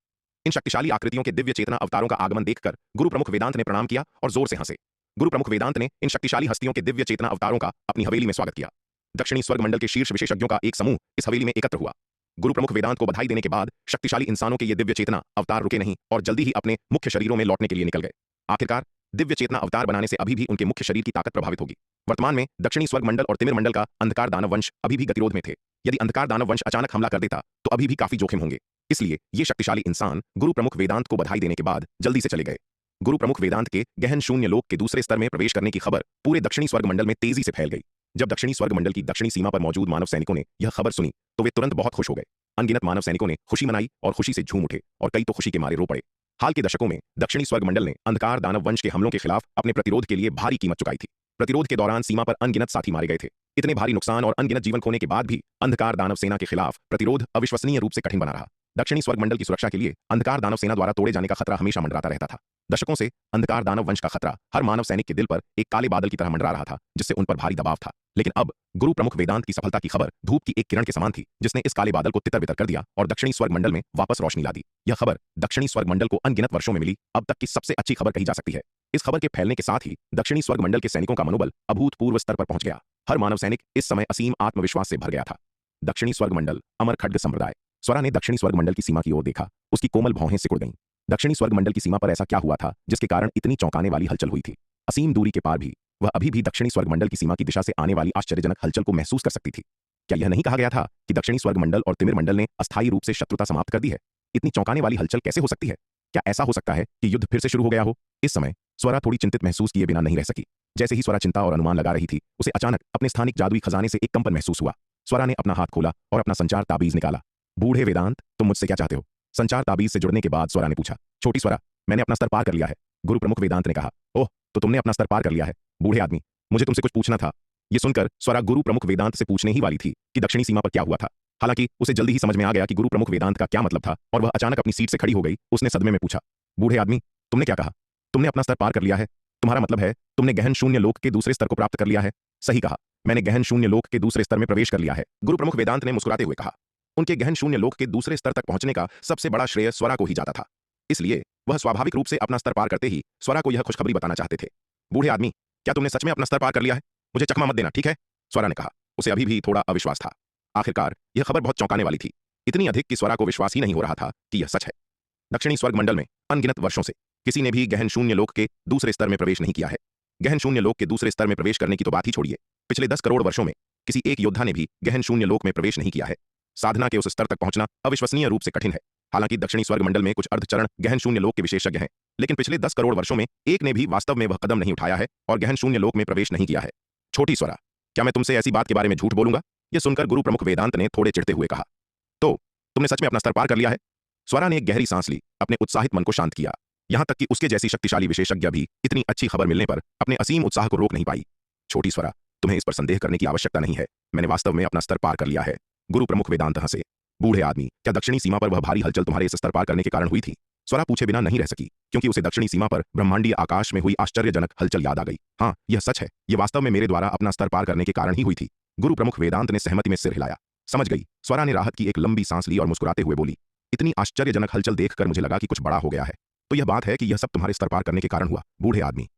इन शक्तिशाली आकृतियों के दिव्य चेतना अवतारों का आगमन देखकर गुरु प्रमुख वेदांत ने प्रणाम किया और जोर से हंसे। गुरु प्रमुख वेदांत ने इन शक्तिशाली हस्तियों के दिव्य चेतना अवतारों का अपनी हवेली में स्वागत किया। दक्षिणी स्वर्ग मंडल के शीर्ष विशेषज्ञों का एक समूह इस हवेली में एकत्र हुआ। गुरु प्रमुख वेदांत को बधाई देने के बाद शक्तिशाली इंसानों के ये दिव्य चेतना अवतार रुके नहीं और जल्दी ही अपने मुख्य शरीरों में लौटने के लिए निकल गए। आखिरकार दिव्य चेतना अवतार बनाने से अभी भी उनके मुख्य शरीर की ताकत प्रभावित होगी। वर्तमान में दक्षिणी स्वर्ग मंडल और तिमिर मंडल का अंधकार दानव वंश अभी भी गतिरोध में थे। यदि अंधकार दानव वंश अचानक हमला कर देता तो अभी भी काफी जोखिम होंगे। इसलिए ये शक्तिशाली इंसान गुरु प्रमुख वेदांत को बधाई देने के बाद जल्दी से चले गए। गुरु प्रमुख वेदांत के गहन शून्य लोक के दूसरे स्तर में प्रवेश करने की खबर पूरे दक्षिणी स्वर्ग मंडल में तेजी से फैल गई। जब दक्षिणी स्वर्ग मंडल की दक्षिणी सीमा पर मौजूद मानव सैनिकों ने यह खबर सुनी तो वे तुरंत बहुत खुश हो गए। अनगिनत मानव सैनिकों ने खुशी मनाई और खुशी से झूम उठे और कई तो खुशी के मारे रो पड़े। हाल के दशकों में दक्षिणी स्वर्ग मंडल ने अंधकार दानव वंश के हमलों के खिलाफ अपने प्रतिरोध के लिए भारी कीमत चुकाई थी। प्रतिरोध के दौरान सीमा पर अनगिनत साथी मारे गए थे। इतने भारी नुकसान और अनगिनत जीवन खोने के बाद भी अंधकार दानव सेना के खिलाफ प्रतिरोध अविश्वसनीय रूप से कठिन बना रहा। दक्षिणी स्वर्ग मंडल की सुरक्षा के लिए अंधकार दानव सेना द्वारा तोड़े जाने का खतरा हमेशा मंडराता रहता था। दशकों से अंधकार दानव वंश का खतरा हर मानव सैनिक के दिल पर एक काले बादल की तरह मंडरा रहा था, जिससे उन पर भारी दबाव था। लेकिन अब गुरु प्रमुख वेदांत की सफलता की खबर धूप की एक किरण के समान थी, जिसने इस काले बादल को तितर बितर कर दिया और दक्षिणी स्वर्ग मंडल में वापस रोशनी ला दी। यह खबर दक्षिणी स्वर्ग मंडल को अनगिनत वर्षों में मिली अब तक की सबसे अच्छी खबर कही जा सकती है। इस खबर के फैलने के साथ ही दक्षिणी स्वर्ग मंडल के सैनिकों का मनोबल अभूतपूर्व स्तर पर पहुंच गया। हर मानव सैनिक इस समय असीम आत्मविश्वास से भर गया था। दक्षिणी स्वर्ग मंडल अमर खड्ग संप्रदाय। स्वरा ने दक्षिणी स्वर्ग मंडल की सीमा की ओर देखा। उसकी कोमल भौहें सिकुड़ गईं। दक्षिणी स्वर्ग मंडल की सीमा पर ऐसा क्या हुआ था जिसके कारण इतनी चौंकाने वाली हलचल हुई थी? असीम दूरी के पार भी वह अभी भी दक्षिणी स्वर्ग मंडल की सीमा की दिशा से आने वाली आश्चर्यजनक हलचल को महसूस कर सकती थी। क्या यह नहीं कहा गया था कि दक्षिणी स्वर्ग मंडल और तिमिर मंडल ने अस्थायी रूप से शत्रुता समाप्त कर दी है? इतनी चौंकाने वाली हलचल कैसे हो सकती है? क्या ऐसा हो सकता है कि युद्ध फिर से शुरू हो गया हो? इस समय स्वरा थोड़ी चिंतित महसूस किए बिना नहीं रह सकी। जैसे ही स्वरा चिंता और अनुमान लगा रही थी, उसे अचानक अपने स्थानिक जादुई खजाने से एक कंपन महसूस हुआ। स्वरा ने अपना हाथ खोला और अपना संचार ताबीज निकाला। बूढ़े वेदांत, तुम मुझसे क्या चाहते हो? संचार ताबीज से जुड़ने के बाद स्वरा ने पूछा। छोटी स्वरा, मैंने अपना स्तर पार कर लिया है, गुरु प्रमुख वेदांत ने कहा। ओह, तो तुमने अपना स्तर पार कर लिया है। बूढ़े आदमी, मुझे तुमसे कुछ पूछना था। यह सुनकर स्वरा गुरु प्रमुख वेदांत से पूछने ही वाली थी कि दक्षिणी सीमा पर क्या हुआ था। हालांकि उसे जल्दी ही समझ में आ गया कि गुरु प्रमुख वेदांत का क्या मतलब था और वह अचानक अपनी सीट से खड़ी हो गई। उसने सदमे में पूछा, बूढ़े आदमी, तुमने क्या कहा? तुमने अपना स्तर पार कर लिया है? तुम्हारा मतलब है तुमने गहन शून्य लोक के दूसरे स्तर को प्राप्त कर लिया है? सही कहा, मैंने गहन शून्य लोक के दूसरे स्तर में प्रवेश कर लिया है, गुरु प्रमुख वेदांत ने मुस्कुराते हुए कहा। उनके गहन शून्य लोक के दूसरे स्तर तक पहुंचने का सबसे बड़ा श्रेय स्वरा को ही जाता था, इसलिए वह स्वाभाविक रूप से अपना स्तर पार करते ही स्वरा को यह खुशखबरी बताना चाहते थे। बूढ़े आदमी, क्या तुमने सच में अपना स्तर पार कर लिया है? मुझे चकमा मत देना, ठीक है? स्वरा ने कहा। उसे अभी भी थोड़ा अविश्वास था। आखिरकार यह खबर बहुत चौंकाने वाली थी, इतनी अधिक कि स्वरा को विश्वास ही नहीं हो रहा था कि यह सच है। दक्षिणी स्वर्ग मंडल में अनगिनत वर्षों से किसी ने भी गहन शून्य लोक के दूसरे स्तर में प्रवेश नहीं किया है। गहन शून्य लोक के दूसरे स्तर में प्रवेश करने की तो बात ही छोड़िए, पिछले 10 करोड़ वर्षों में किसी एक योद्धा ने भी गहन शून्य लोक में प्रवेश नहीं किया है। साधना के उस स्तर तक पहुंचना अविश्वसनीय रूप से कठिन है। हालांकि दक्षिणी स्वर्ग मंडल में कुछ अर्धचरण गहन शून्य लोक के विशेषज्ञ हैं, लेकिन पिछले 10 करोड़ वर्षों में एक ने भी वास्तव में वह कदम नहीं उठाया है और गहन शून्य लोक में प्रवेश नहीं किया है। छोटी स्वरा, क्या मैं तुमसे ऐसी बात के बारे में झूठ बोलूंगा? यह सुनकर गुरु प्रमुख वेदांत ने थोड़े चिढ़ते हुए कहा। तो तुमने सच में अपना स्तर पार कर लिया है? स्वरा ने एक गहरी सांस ली, अपने उत्साहित मन को शांत किया। यहां तक कि उसके जैसी शक्तिशाली विशेषज्ञ भी इतनी अच्छी खबर मिलने पर अपने असीम उत्साह को रोक नहीं पाई। छोटी स्वरा, तुम्हें इस पर संदेह करने की आवश्यकता नहीं है, मैंने वास्तव में अपना स्तर पार कर लिया है, गुरु प्रमुख वेदांत हंसे। बूढ़े आदमी, क्या दक्षिणी सीमा पर वह भारी हलचल तुम्हारे इस स्तर पार करने के कारण हुई थी? स्वरा पूछे बिना नहीं रह सकी, क्योंकि उसे दक्षिणी सीमा पर ब्रह्मांडीय आकाश में हुई आश्चर्यजनक हलचल याद आ गई। हाँ, यह सच है, यह वास्तव में मेरे द्वारा अपना स्तर पार करने के कारण ही हुई थी। गुरु प्रमुख वेदांत ने सहमति में सिर हिलाया। समझ गई। स्वरा ने राहत की एक लंबी सांस ली और मुस्कुराते हुए बोली, इतनी आश्चर्यजनक हलचल देखकर मुझे लगा कि कुछ बड़ा हो गया है। तो यह बात है कि यह सब तुम्हारे स्तर पार करने के कारण हुआ? बूढ़े आदमी,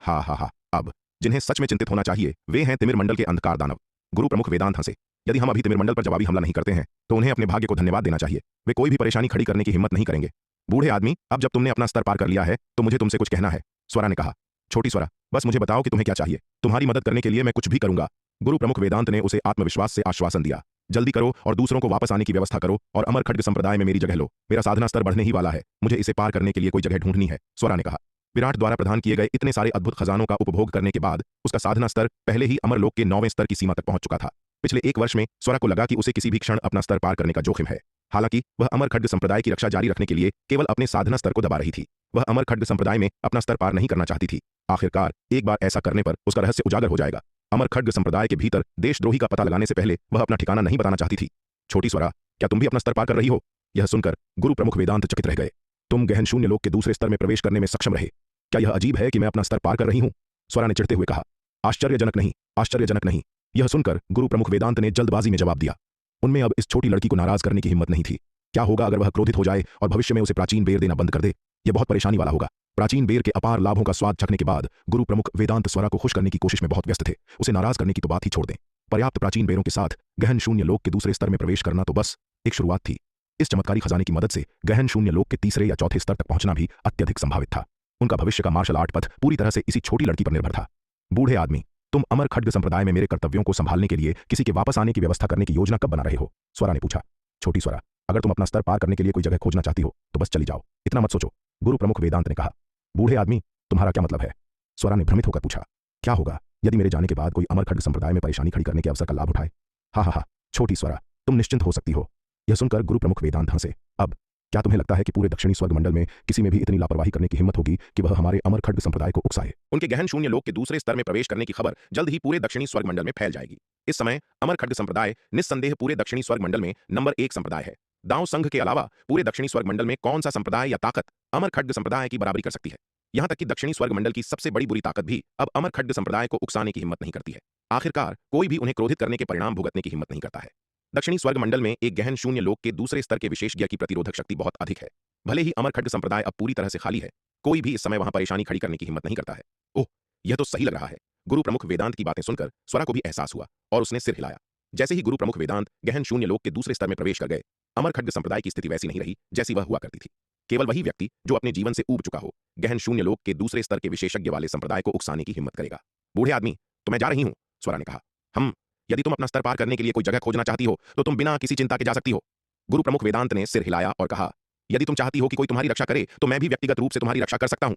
हा हा हा, अब जिन्हें सच में चिंतित होना चाहिए वे हैं तिमिर मंडल के अंधकार दानव। गुरु प्रमुख वेदांत हंसे। यदि हम अभी तिमिर मंडल पर जवाबी हमला नहीं करते हैं तो उन्हें अपने भाग्य को धन्यवाद देना चाहिए, वे कोई भी परेशानी खड़ी करने की हिम्मत नहीं करेंगे। बूढ़े आदमी, अब जब तुमने अपना स्तर पार कर लिया है तो मुझे तुमसे कुछ कहना है, स्वरा ने कहा। छोटी स्वरा, बस मुझे बताओ कि तुम्हें क्या चाहिए, तुम्हारी मदद करने के लिए मैं कुछ भी करूंगा। गुरु प्रमुख वेदांत ने उसे आत्मविश्वास से आश्वासन दिया। जल्दी करो और दूसरों को वापस आने की व्यवस्था करो और अमर खड्ग संप्रदाय में मेरी जगह लो। मेरा साधना स्तर बढ़ने ही वाला है, मुझे इसे पार करने के लिए कोई जगह ढूंढनी है, स्वरा ने कहा। विराट द्वारा प्रदान किए गए इतने सारे अद्भुत खजानों का उपभोग करने के बाद उसका साधना स्तर पहले ही अमरलोक के 9वें स्तर की सीमा तक पहुंच चुका था। पिछले 1 वर्ष में स्वरा को लगा कि उसे किसी भी क्षण अपना स्तर पार करने का जोखिम है। हालांकि वह अमर खड्ग संप्रदाय की रक्षा जारी रखने के लिए केवल अपने साधना स्तर को दबा रही थी। वह अमर खड्ग संप्रदाय में अपना स्तर पार नहीं करना चाहती थी। आखिरकार एक बार ऐसा करने पर उसका रहस्य उजागर हो जाएगा। अमर खड्ग संप्रदाय के भीतर देशद्रोही का पता लगाने से पहले वह अपना ठिकाना नहीं बताना चाहती थी। छोटी स्वरा, क्या तुम भी अपना स्तर पार कर रही हो? यह सुनकर गुरु प्रमुख वेदांत चकित रह गए। तुम गहन शून्य लोक के दूसरे स्तर में प्रवेश करने में सक्षम रहे, क्या यह अजीब है कि मैं अपना स्तर पार कर रही हूं? स्वरा ने चिढ़ते हुए कहा। आश्चर्यजनक नहीं, आश्चर्यजनक नहीं। यह सुनकर गुरु प्रमुख वेदांत ने जल्दबाजी में जवाब दिया। उनमें अब इस छोटी लड़की को नाराज करने की हिम्मत नहीं थी। क्या होगा अगर वह क्रोधित हो जाए और भविष्य में उसे प्राचीन बेर देना बंद कर दे? यह बहुत परेशानी वाला होगा। प्राचीन बेर के अपार लाभों का स्वाद चखने के बाद गुरु प्रमुख वेदांत स्वरा को खुश करने की कोशिश में बहुत व्यस्त थे। उसे नाराज करने की तो बात ही छोड़ दें। पर्याप्त प्राचीन बेरों के साथ गहन शून्य लोक के दूसरे स्तर में प्रवेश करना तो बस एक शुरुआत थी। इस चमत्कारी खजाने की मदद से गहन शून्य लोक के तीसरे या चौथे स्तर तक पहुंचना भी अत्यधिक संभावित था। उनका भविष्य का मार्शल आर्ट पथ पूरी तरह से इसी छोटी लड़की पर निर्भर था। बूढ़े आदमी, तुम अमर खड्ग संप्रदाय में मेरे कर्तव्यों को संभालने के लिए किसी के वापस आने की व्यवस्था करने की योजना कब बना रहे हो? स्वरा ने पूछा। छोटी स्वरा, अगर तुम अपना स्तर पार करने के लिए कोई जगह खोजना चाहती हो तो बस चली जाओ, इतना मत सोचो, गुरु प्रमुख वेदांत ने कहा। बूढ़े आदमी, तुम्हारा क्या मतलब है? स्वरा ने भ्रमित होकर पूछा। क्या होगा? यदि मेरे जाने के बाद कोई अमर खड्ग संप्रदाय में परेशानी खड़ी करने के अवसर का लाभ उठाए। हा हा हा, छोटी स्वरा, तुम निश्चिंत हो सकती हो। यह सुनकर गुरु प्रमुख वेदांत हंसे। अब क्या तुम्हें लगता है कि पूरे दक्षिणी स्वर्ग मंडल में किसी में भी इतनी लापरवाही करने की हिम्मत होगी कि वह हमारे अमर खड्ग संप्रदाय को उकसाए? उनके गहन शून्य लोक के दूसरे स्तर में प्रवेश करने की खबर जल्द ही पूरे दक्षिणी स्वर्ग मंडल में फैल जाएगी। इस समय अमर खड्ग संप्रदाय निस्संदेह पूरे दक्षिणी स्वर्ग मंडल में नंबर 1 संप्रदाय है। दांव संघ के अलावा पूरे दक्षिणी स्वर्ग मंडल में कौन सा संप्रदाय या ताकत अमर खड्ग संप्रदाय की बराबरी कर सकती है? यहां तक कि दक्षिणी स्वर्ग मंडल की सबसे बड़ी बुरी ताकत भी अब अमर खड्ग संप्रदाय को उकसाने की हिम्मत नहीं करती है। आखिरकार कोई भी उन्हें क्रोधित करने के परिणाम भुगतने की हिम्मत नहीं करता है। दक्षिणी स्वर्ग मंडल में एक गहन शून्य लोक के दूसरे स्तर के विशेषज्ञ की प्रतिरोधक शक्ति बहुत अधिक है। भले ही अमर खड्ग संप्रदाय अब पूरी तरह से खाली है, कोई भी इस समय वहां परेशानी खड़ी करने की हिम्मत नहीं करता है। ओह, यह तो सही लग रहा है। गुरु प्रमुख वेदांत की बातें सुनकर स्वरा को भी एहसास हुआ और उसने सिर हिलाया। जैसे ही गुरु प्रमुख वेदांत गहन शून्य लोक के दूसरे स्तर में प्रवेश कर गए, अमर खड्ग संप्रदाय की स्थिति वैसी नहीं रही जैसी वह हुआ करती थी। केवल वही व्यक्ति जो अपने जीवन से ऊब चुका हो गहन शून्य लोक के दूसरे स्तर के विशेषज्ञ वाले संप्रदाय को उकसाने की हिम्मत करेगा। बूढ़े आदमी, तो मैं जा रही हूं, स्वरा ने कहा। यदि तुम अपना स्तर पार करने के लिए कोई जगह खोजना चाहती हो तो तुम बिना किसी चिंता के जा सकती हो। गुरु प्रमुख वेदांत ने सिर हिलाया और कहा, यदि तुम चाहती हो कि कोई तुम्हारी रक्षा करे तो मैं भी व्यक्तिगत रूप से तुम्हारी रक्षा कर सकता हूं।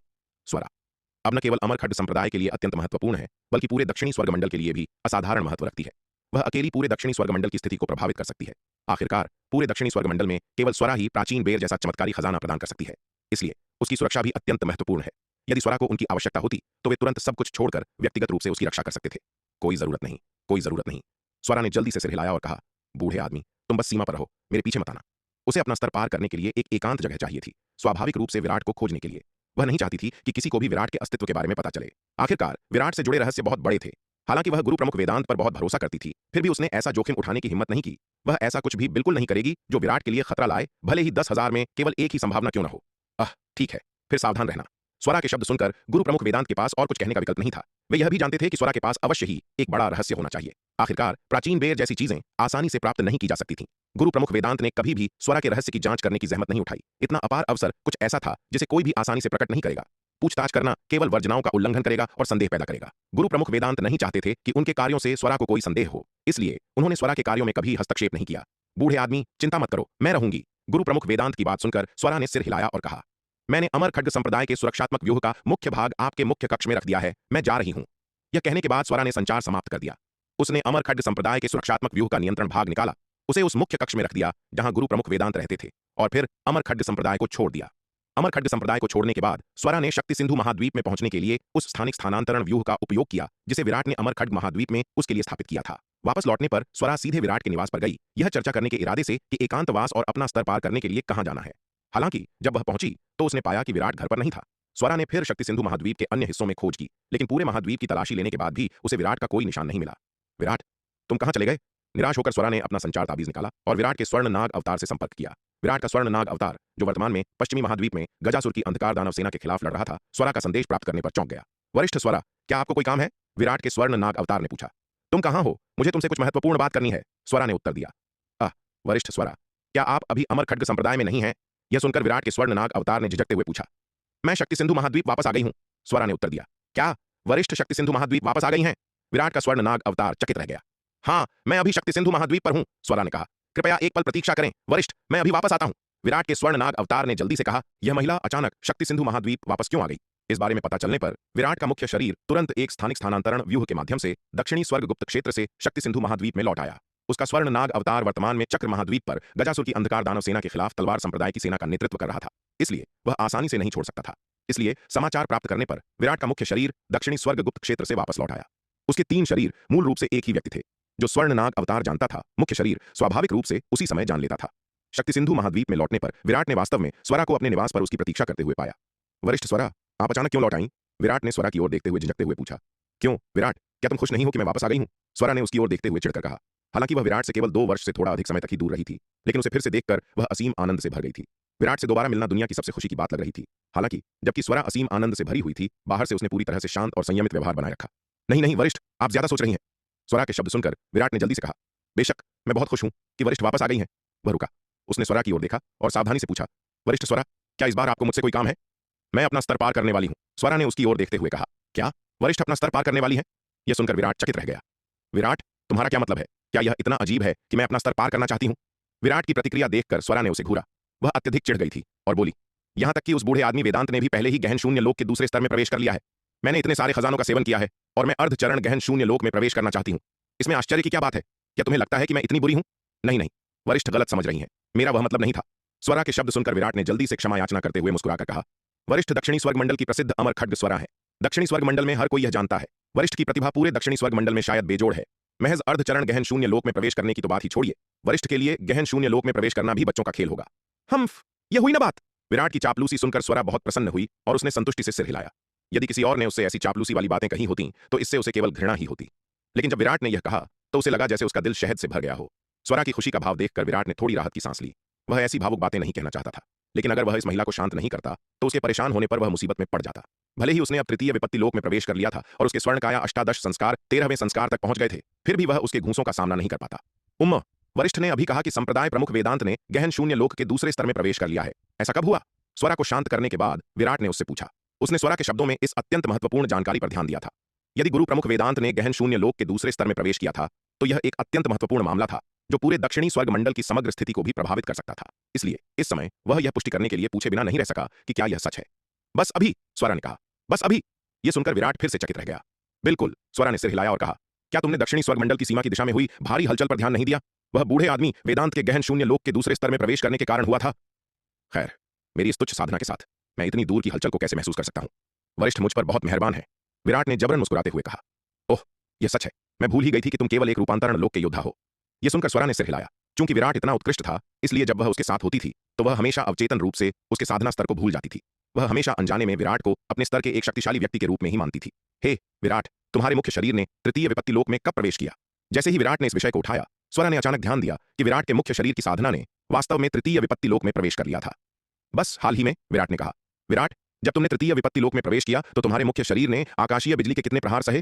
स्वरा अब न केवल अमर खड्ग संप्रदाय के लिए अत्यंत महत्वपूर्ण है, बल्कि पूरे दक्षिणी स्वर्ग मंडल के लिए भी असाधारण महत्व रखती है। वह अकेली पूरे दक्षिणी स्वर्ग मंडल की स्थिति को प्रभावित कर सकती है। आखिरकार पूरे दक्षिणी स्वर्ग मंडल में केवल स्वरा ही प्राचीन बेर जैसा चमत्कारी खजाना प्रदान कर सकती है, इसलिए उसकी सुरक्षा भी अत्यंत महत्वपूर्ण है। यदि स्वरा को उनकी आवश्यकता होती तो वे तुरंत सब कुछ छोड़कर व्यक्तिगत रूप से उसकी रक्षा कर सकते थे। कोई जरूरत नहीं, कोई जरूरत नहीं। स्वरा ने जल्दी से सिर हिलाया और कहा, बूढ़े आदमी, तुम बस सीमा पर रहो, मेरे पीछे मत आना। उसे अपना स्तर पार करने के लिए एक एकांत जगह चाहिए थी, स्वाभाविक रूप से विराट को खोजने के लिए। वह नहीं चाहती थी कि किसी को भी विराट के अस्तित्व के बारे में पता चले। आखिरकार विराट से जुड़े रहस्य बहुत बड़े थे। हालांकि वह गुरु प्रमुख वेदांत पर बहुत भरोसा करती थी, फिर भी उसने ऐसा जोखिम उठाने की हिम्मत नहीं की। वह ऐसा कुछ भी बिल्कुल नहीं करेगी जो विराट के लिए खतरा लाए, भले ही 10,000 में केवल एक ही संभावना क्यों न हो। ठीक है, फिर सावधान रहना। स्वरा के शब्द सुनकर गुरु प्रमुख वेदांत के पास और कुछ कहने का विकल्प नहीं था। वे यह भी जानते थे कि स्वरा के पास अवश्य ही एक बड़ा रहस्य होना चाहिए। आखिरकार प्राचीन बेर जैसी चीजें आसानी से प्राप्त नहीं की जा सकती थीं। गुरु प्रमुख वेदांत ने कभी भी स्वरा के रहस्य की जांच करने की जहमत नहीं उठाई। इतना अपार अवसर कुछ ऐसा था जिसे कोई भी आसानी से प्रकट नहीं करेगा। पूछताछ करना केवल वर्जनाओं का उल्लंघन करेगा और संदेह पैदा करेगा। गुरु प्रमुख वेदांत नहीं चाहते थे कि उनके कार्यों से स्वरा को कोई संदेह हो, इसलिए उन्होंने स्वरा के कार्यों में कभी हस्तक्षेप नहीं किया। बूढ़े आदमी, चिंता मत करो, मैं रहूंगी। गुरु प्रमुख वेदांत की बात सुनकर स्वरा ने सिर हिलाया और कहा, मैंने अमर खड्ग संप्रदाय के सुरक्षात्मक व्यूह का मुख्य भाग आपके मुख्य कक्ष में रख दिया है, मैं जा रही हूं। यह कहने के बाद स्वरा ने संचार समाप्त कर दिया। उसने अमर खड्ग संप्रदाय के सुरक्षात्मक व्यूह का नियंत्रण भाग निकाला, उसे उस मुख्य कक्ष में रख दिया जहां गुरु प्रमुख वेदांत रहते थे, और फिर अमर खड्ग संप्रदाय को छोड़ दिया। अमर खड्ग संप्रदाय को छोड़ने के बाद स्वरा ने शक्ति सिंधु महाद्वीप में पहुंचने के लिए उस स्थानिक स्थानांतरण व्यूह का उपयोग किया जिसे विराट ने अमर खड्ग महाद्वीप में उसके लिए स्थापित किया था। वापस लौटने पर स्वरा सीधे विराट के निवास पर गई, यह चर्चा करने के इरादे से कि एकांतवास और अपना स्तर पार करने के लिए कहां जाना है। हालांकि जब वह पहुंची तो उसने पाया कि विराट घर पर नहीं था। स्वरा ने फिर शक्ति सिंधु महाद्वीप के अन्य हिस्सों में खोज की, लेकिन पूरे महाद्वीप की तलाशी लेने के बाद भी उसे विराट का कोई निशान नहीं मिला। विराट, तुम कहां चले गए? निराश होकर स्वरा ने अपना संचार ताबीज निकाला और विराट के स्वर्ण नाग अवतार से संपर्क किया। विराट का स्वर्ण नाग अवतार, जो वर्तमान में पश्चिमी महाद्वीप में गजासुर की अंधकार दानव सेना के खिलाफ लड़ रहा था, स्वरा का संदेश प्राप्त करने पर चौंक गया। वरिष्ठ स्वरा, क्या आपको कोई काम है? विराट के स्वर्ण नाग अवतार ने पूछा। तुम कहां हो? मुझे तुमसे कुछ महत्वपूर्ण बात करनी है, स्वरा ने उत्तर दिया। वरिष्ठ स्वरा, क्या आप अभी अमर खड्ग संप्रदाय में नहीं हैं? यह सुनकर विराट के स्वर्ण नाग अवतार ने झिझकते हुए पूछा। मैं शक्ति सिंधु महाद्वीप वापस आ गई हूं, स्वरा ने उत्तर दिया। क्या वरिष्ठ शक्ति सिंधु महाद्वीप वापस आ गई हैं? विराट का स्वर्ण नाग अवतार चकित रह गया। हाँ, मैं अभी शक्ति सिंधु महाद्वीप पर हूं, स्वरा ने कहा। कृपया एक पल प्रतीक्षा करें वरिष्ठ, मैं अभी वापस आता हूं। विराट के स्वर्ण नाग अवतार ने जल्दी से कहा। यह महिला अचानक शक्ति सिंधु महाद्वीप वापस क्यों आ गई? इस बारे में पता चलने पर विराट का मुख्य शरीर तुरंत एक स्थानिक स्थानांतरण व्यूह के माध्यम से दक्षिणी स्वर्ग गुप्त क्षेत्र से शक्ति सिंधु महाद्वीप में लौट आया। उसका स्वर्ण नाग अवतार वर्तमान में चक्र महाद्वीप पर गजासुर की अंधकार दानव सेना के खिलाफ तलवार संप्रदाय की सेना का नेतृत्व कर रहा था, इसलिए वह आसानी से नहीं छोड़ सकता था। इसलिए समाचार प्राप्त करने पर विराट का मुख्य शरीर दक्षिणी स्वर्ग गुप्त क्षेत्र से वापस लौट आया। उसके 3 शरीर मूल रूप से एक ही व्यक्ति थे। जो स्वर्ण नाग अवतार जानता था, मुख्य शरीर स्वाभाविक रूप से उसी समय जान लेता था। शक्ति सिंधु महाद्वीप में लौटने पर विराट ने वास्तव में स्वरा को अपने निवास पर उसकी प्रतीक्षा करते हुए पाया। वरिष्ठ स्वरा, आप अचानक क्यों लौट आई? विराट ने स्वरा की ओर देखते हुए झिझकते हुए पूछा। क्यों विराट, क्या तुम खुश नहीं हो कि मैं वापस आ गई हूं? स्वरा ने उसकी ओर देखते हुए चिढ़कर कहा। हालांकि वह विराट से केवल 2 वर्ष से थोड़ा अधिक समय तक ही दूर रही थी, लेकिन उसे फिर से देखकर वह असीम आनंद से भर गई थी। विराट से दोबारा मिलना दुनिया की सबसे खुशी की बात लग रही थी। हालांकि जबकि स्वरा असीम आनंद से भरी हुई थी, बाहर से उसने पूरी तरह से शांत और संयमित व्यवहार बनाए रखा। नहीं नहीं वरिष्ठ, आप ज्यादा सोच रही हैं, स्वरा के शब्द सुनकर विराट ने जल्दी से कहा। बेशक, मैं बहुत खुश हूं कि वरिष्ठ वापस आ गई हैं। वह रुका, उसने स्वरा की ओर देखा और सावधानी से पूछा। वरिष्ठ स्वरा, क्या इस बार आपको मुझसे कोई काम है? मैं अपना स्तर पार करने वाली हूं, स्वरा ने उसकी ओर देखते हुए कहा। क्या वरिष्ठ अपना स्तर पार करने वाली है? यह सुनकर विराट चकित रह गया। विराट, तुम्हारा क्या मतलब है? क्या यह इतना अजीब है कि मैं अपना स्तर पार करना चाहती हूं? विराट की प्रतिक्रिया देखकर स्वरा ने उसे घूरा। वह अत्यधिक चिढ़ गई थी और बोली, यहां तक कि उस बूढ़े आदमी वेदांत ने भी पहले ही गहन शून्य लोक के दूसरे स्तर में प्रवेश कर लिया है। मैंने इतने सारे खजानों का सेवन किया है और मैं अर्धचरण गहन शून्य लोक में प्रवेश करना चाहती हूँ। इसमें आश्चर्य की क्या बात है? क्या तुम्हें लगता है कि मैं इतनी बुरी हूं? नहीं नहीं, वरिष्ठ गलत समझ रही हैं। मेरा वह मतलब नहीं था। स्वरा के शब्द सुनकर विराट ने जल्दी से क्षमा याचना करते हुए मुस्कुराकर कहा, वरिष्ठ दक्षिणी स्वर्ग मंडल की प्रसिद्ध अमर खड्ग स्वरा है। दक्षिणी स्वर्ग मंडल में हर कोई यह जानता है। वरिष्ठ की प्रतिभा पूरे दक्षिणी स्वर्ग मंडल में शायद बेजोड़ है। महज अर्धचरण गहन शून्य लोक में प्रवेश करने की तो बात ही छोड़िए, वरिष्ठ के लिए गहन शून्य लोक में प्रवेश करना भी बच्चों का खेल होगा। हम्फ, यह हुई ना बात। विराट की चापलूसी सुनकर स्वरा बहुत प्रसन्न हुई और उसने संतुष्टि से सिर हिलाया। यदि किसी और ने उससे ऐसी चापलूसी वाली बातें कही होती तो इससे उसे केवल घृणा ही होती, लेकिन जब विराट ने यह कहा तो उसे लगा जैसे उसका दिल शहद से भर गया हो। स्वरा की खुशी का भाव देखकर विराट ने थोड़ी राहत की सांस ली। वह ऐसी भावुक बातें नहीं कहना चाहता था, लेकिन अगर वह इस महिला को शांत नहीं करता तो उसके परेशान होने पर वह मुसीबत में पड़ जाता। भले ही उसने अब तृतीय विपत्ति लोक में प्रवेश कर लिया था और उसके स्वर्णकाया अष्टादश संस्कार 13वें संस्कार तक पहुंच गए थे, फिर भी वह उसके घूंसों का सामना नहीं कर पाता। वरिष्ठ ने अभी कहा कि संप्रदाय प्रमुख वेदांत ने गहन शून्य लोक के दूसरे स्तर में प्रवेश कर लिया है। ऐसा कब हुआ? स्वरा को शांत करने के बाद विराट ने उससे पूछा। उसने स्वरा के शब्दों में इस अत्यंत महत्वपूर्ण जानकारी पर ध्यान दिया था। यदि गुरु प्रमुख वेदांत ने गहन शून्य लोक के दूसरे स्तर में प्रवेश किया था तो यह एक अत्यंत महत्वपूर्ण मामला था जो पूरे दक्षिणी स्वर्ग मंडल की समग्र स्थिति को भी प्रभावित कर सकता था। इसलिए इस समय वह यह पुष्टि करने के लिए पूछे बिना नहीं रह सका कि क्या यह सच है। बस अभी, स्वरा ने कहा। बस अभी। यह सुनकर विराट फिर से चकित रह गया। बिल्कुल, स्वरा ने सिर हिलाया और कहा, क्या तुमने दक्षिणी स्वर्ग मंडल की सीमा की दिशा में हुई भारी हलचल पर ध्यान नहीं दिया? वह बूढ़े आदमी वेदांत के गहन शून्य लोक के दूसरे स्तर में प्रवेश करने के कारण हुआ था। खैर, मेरी इस तुच्छ साधना के साथ मैं इतनी दूर की हलचल को कैसे महसूस कर सकता हूं? वरिष्ठ मुझ पर बहुत मेहरबान है, विराट ने जबरन मुस्कुराते हुए कहा। ओह, यह सच है। मैं भूल ही गई थी कि तुम केवल एक रूपांतरण लोक के योद्धा हो। यह सुनकर स्वरा ने सिर हिलाया। चूंकि विराट इतना उत्कृष्ट था, इसलिए जब वह उसके साथ होती थी तो वह हमेशा अवचेतन रूप से उसके साधना स्तर को भूल जाती थी। वह हमेशा अनजाने में विराट को अपने स्तर के एक शक्तिशाली व्यक्ति के रूप में ही मानती थी। हे विराट, तुम्हारे मुख्य शरीर ने तृतीय विपत्ति लोक में कब प्रवेश किया? जैसे ही विराट ने इस विषय को उठाया, स्वरा ने अचानक ध्यान दिया कि विराट के मुख्य शरीर की साधना ने वास्तव में तृतीय विपत्ति लोक में प्रवेश कर लिया था। बस हाल ही में, विराट ने कहा। विराट, जब तुमने तृतीय विपत्ति लोक में प्रवेश किया तो तुम्हारे मुख्य शरीर ने आकाशीय बिजली के कितने प्रहार सहे?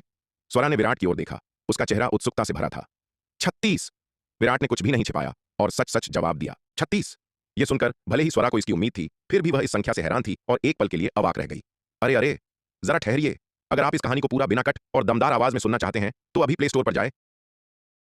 स्वरा ने विराट की ओर देखा। उसका चेहरा उत्सुकता से भरा था। 36। विराट ने कुछ भी नहीं छिपाया और सच सच जवाब दिया। 36। यह सुनकर भले ही स्वरा को इसकी उम्मीद थी, फिर भी वह इस संख्या से हैरान थी और एक पल के लिए अवाक रह गई। अरे अरे, जरा ठहरिए। अगर आप इस कहानी को पूरा बिना कट और दमदार आवाज में सुनना चाहते हैं तो अभी प्ले स्टोर पर जाए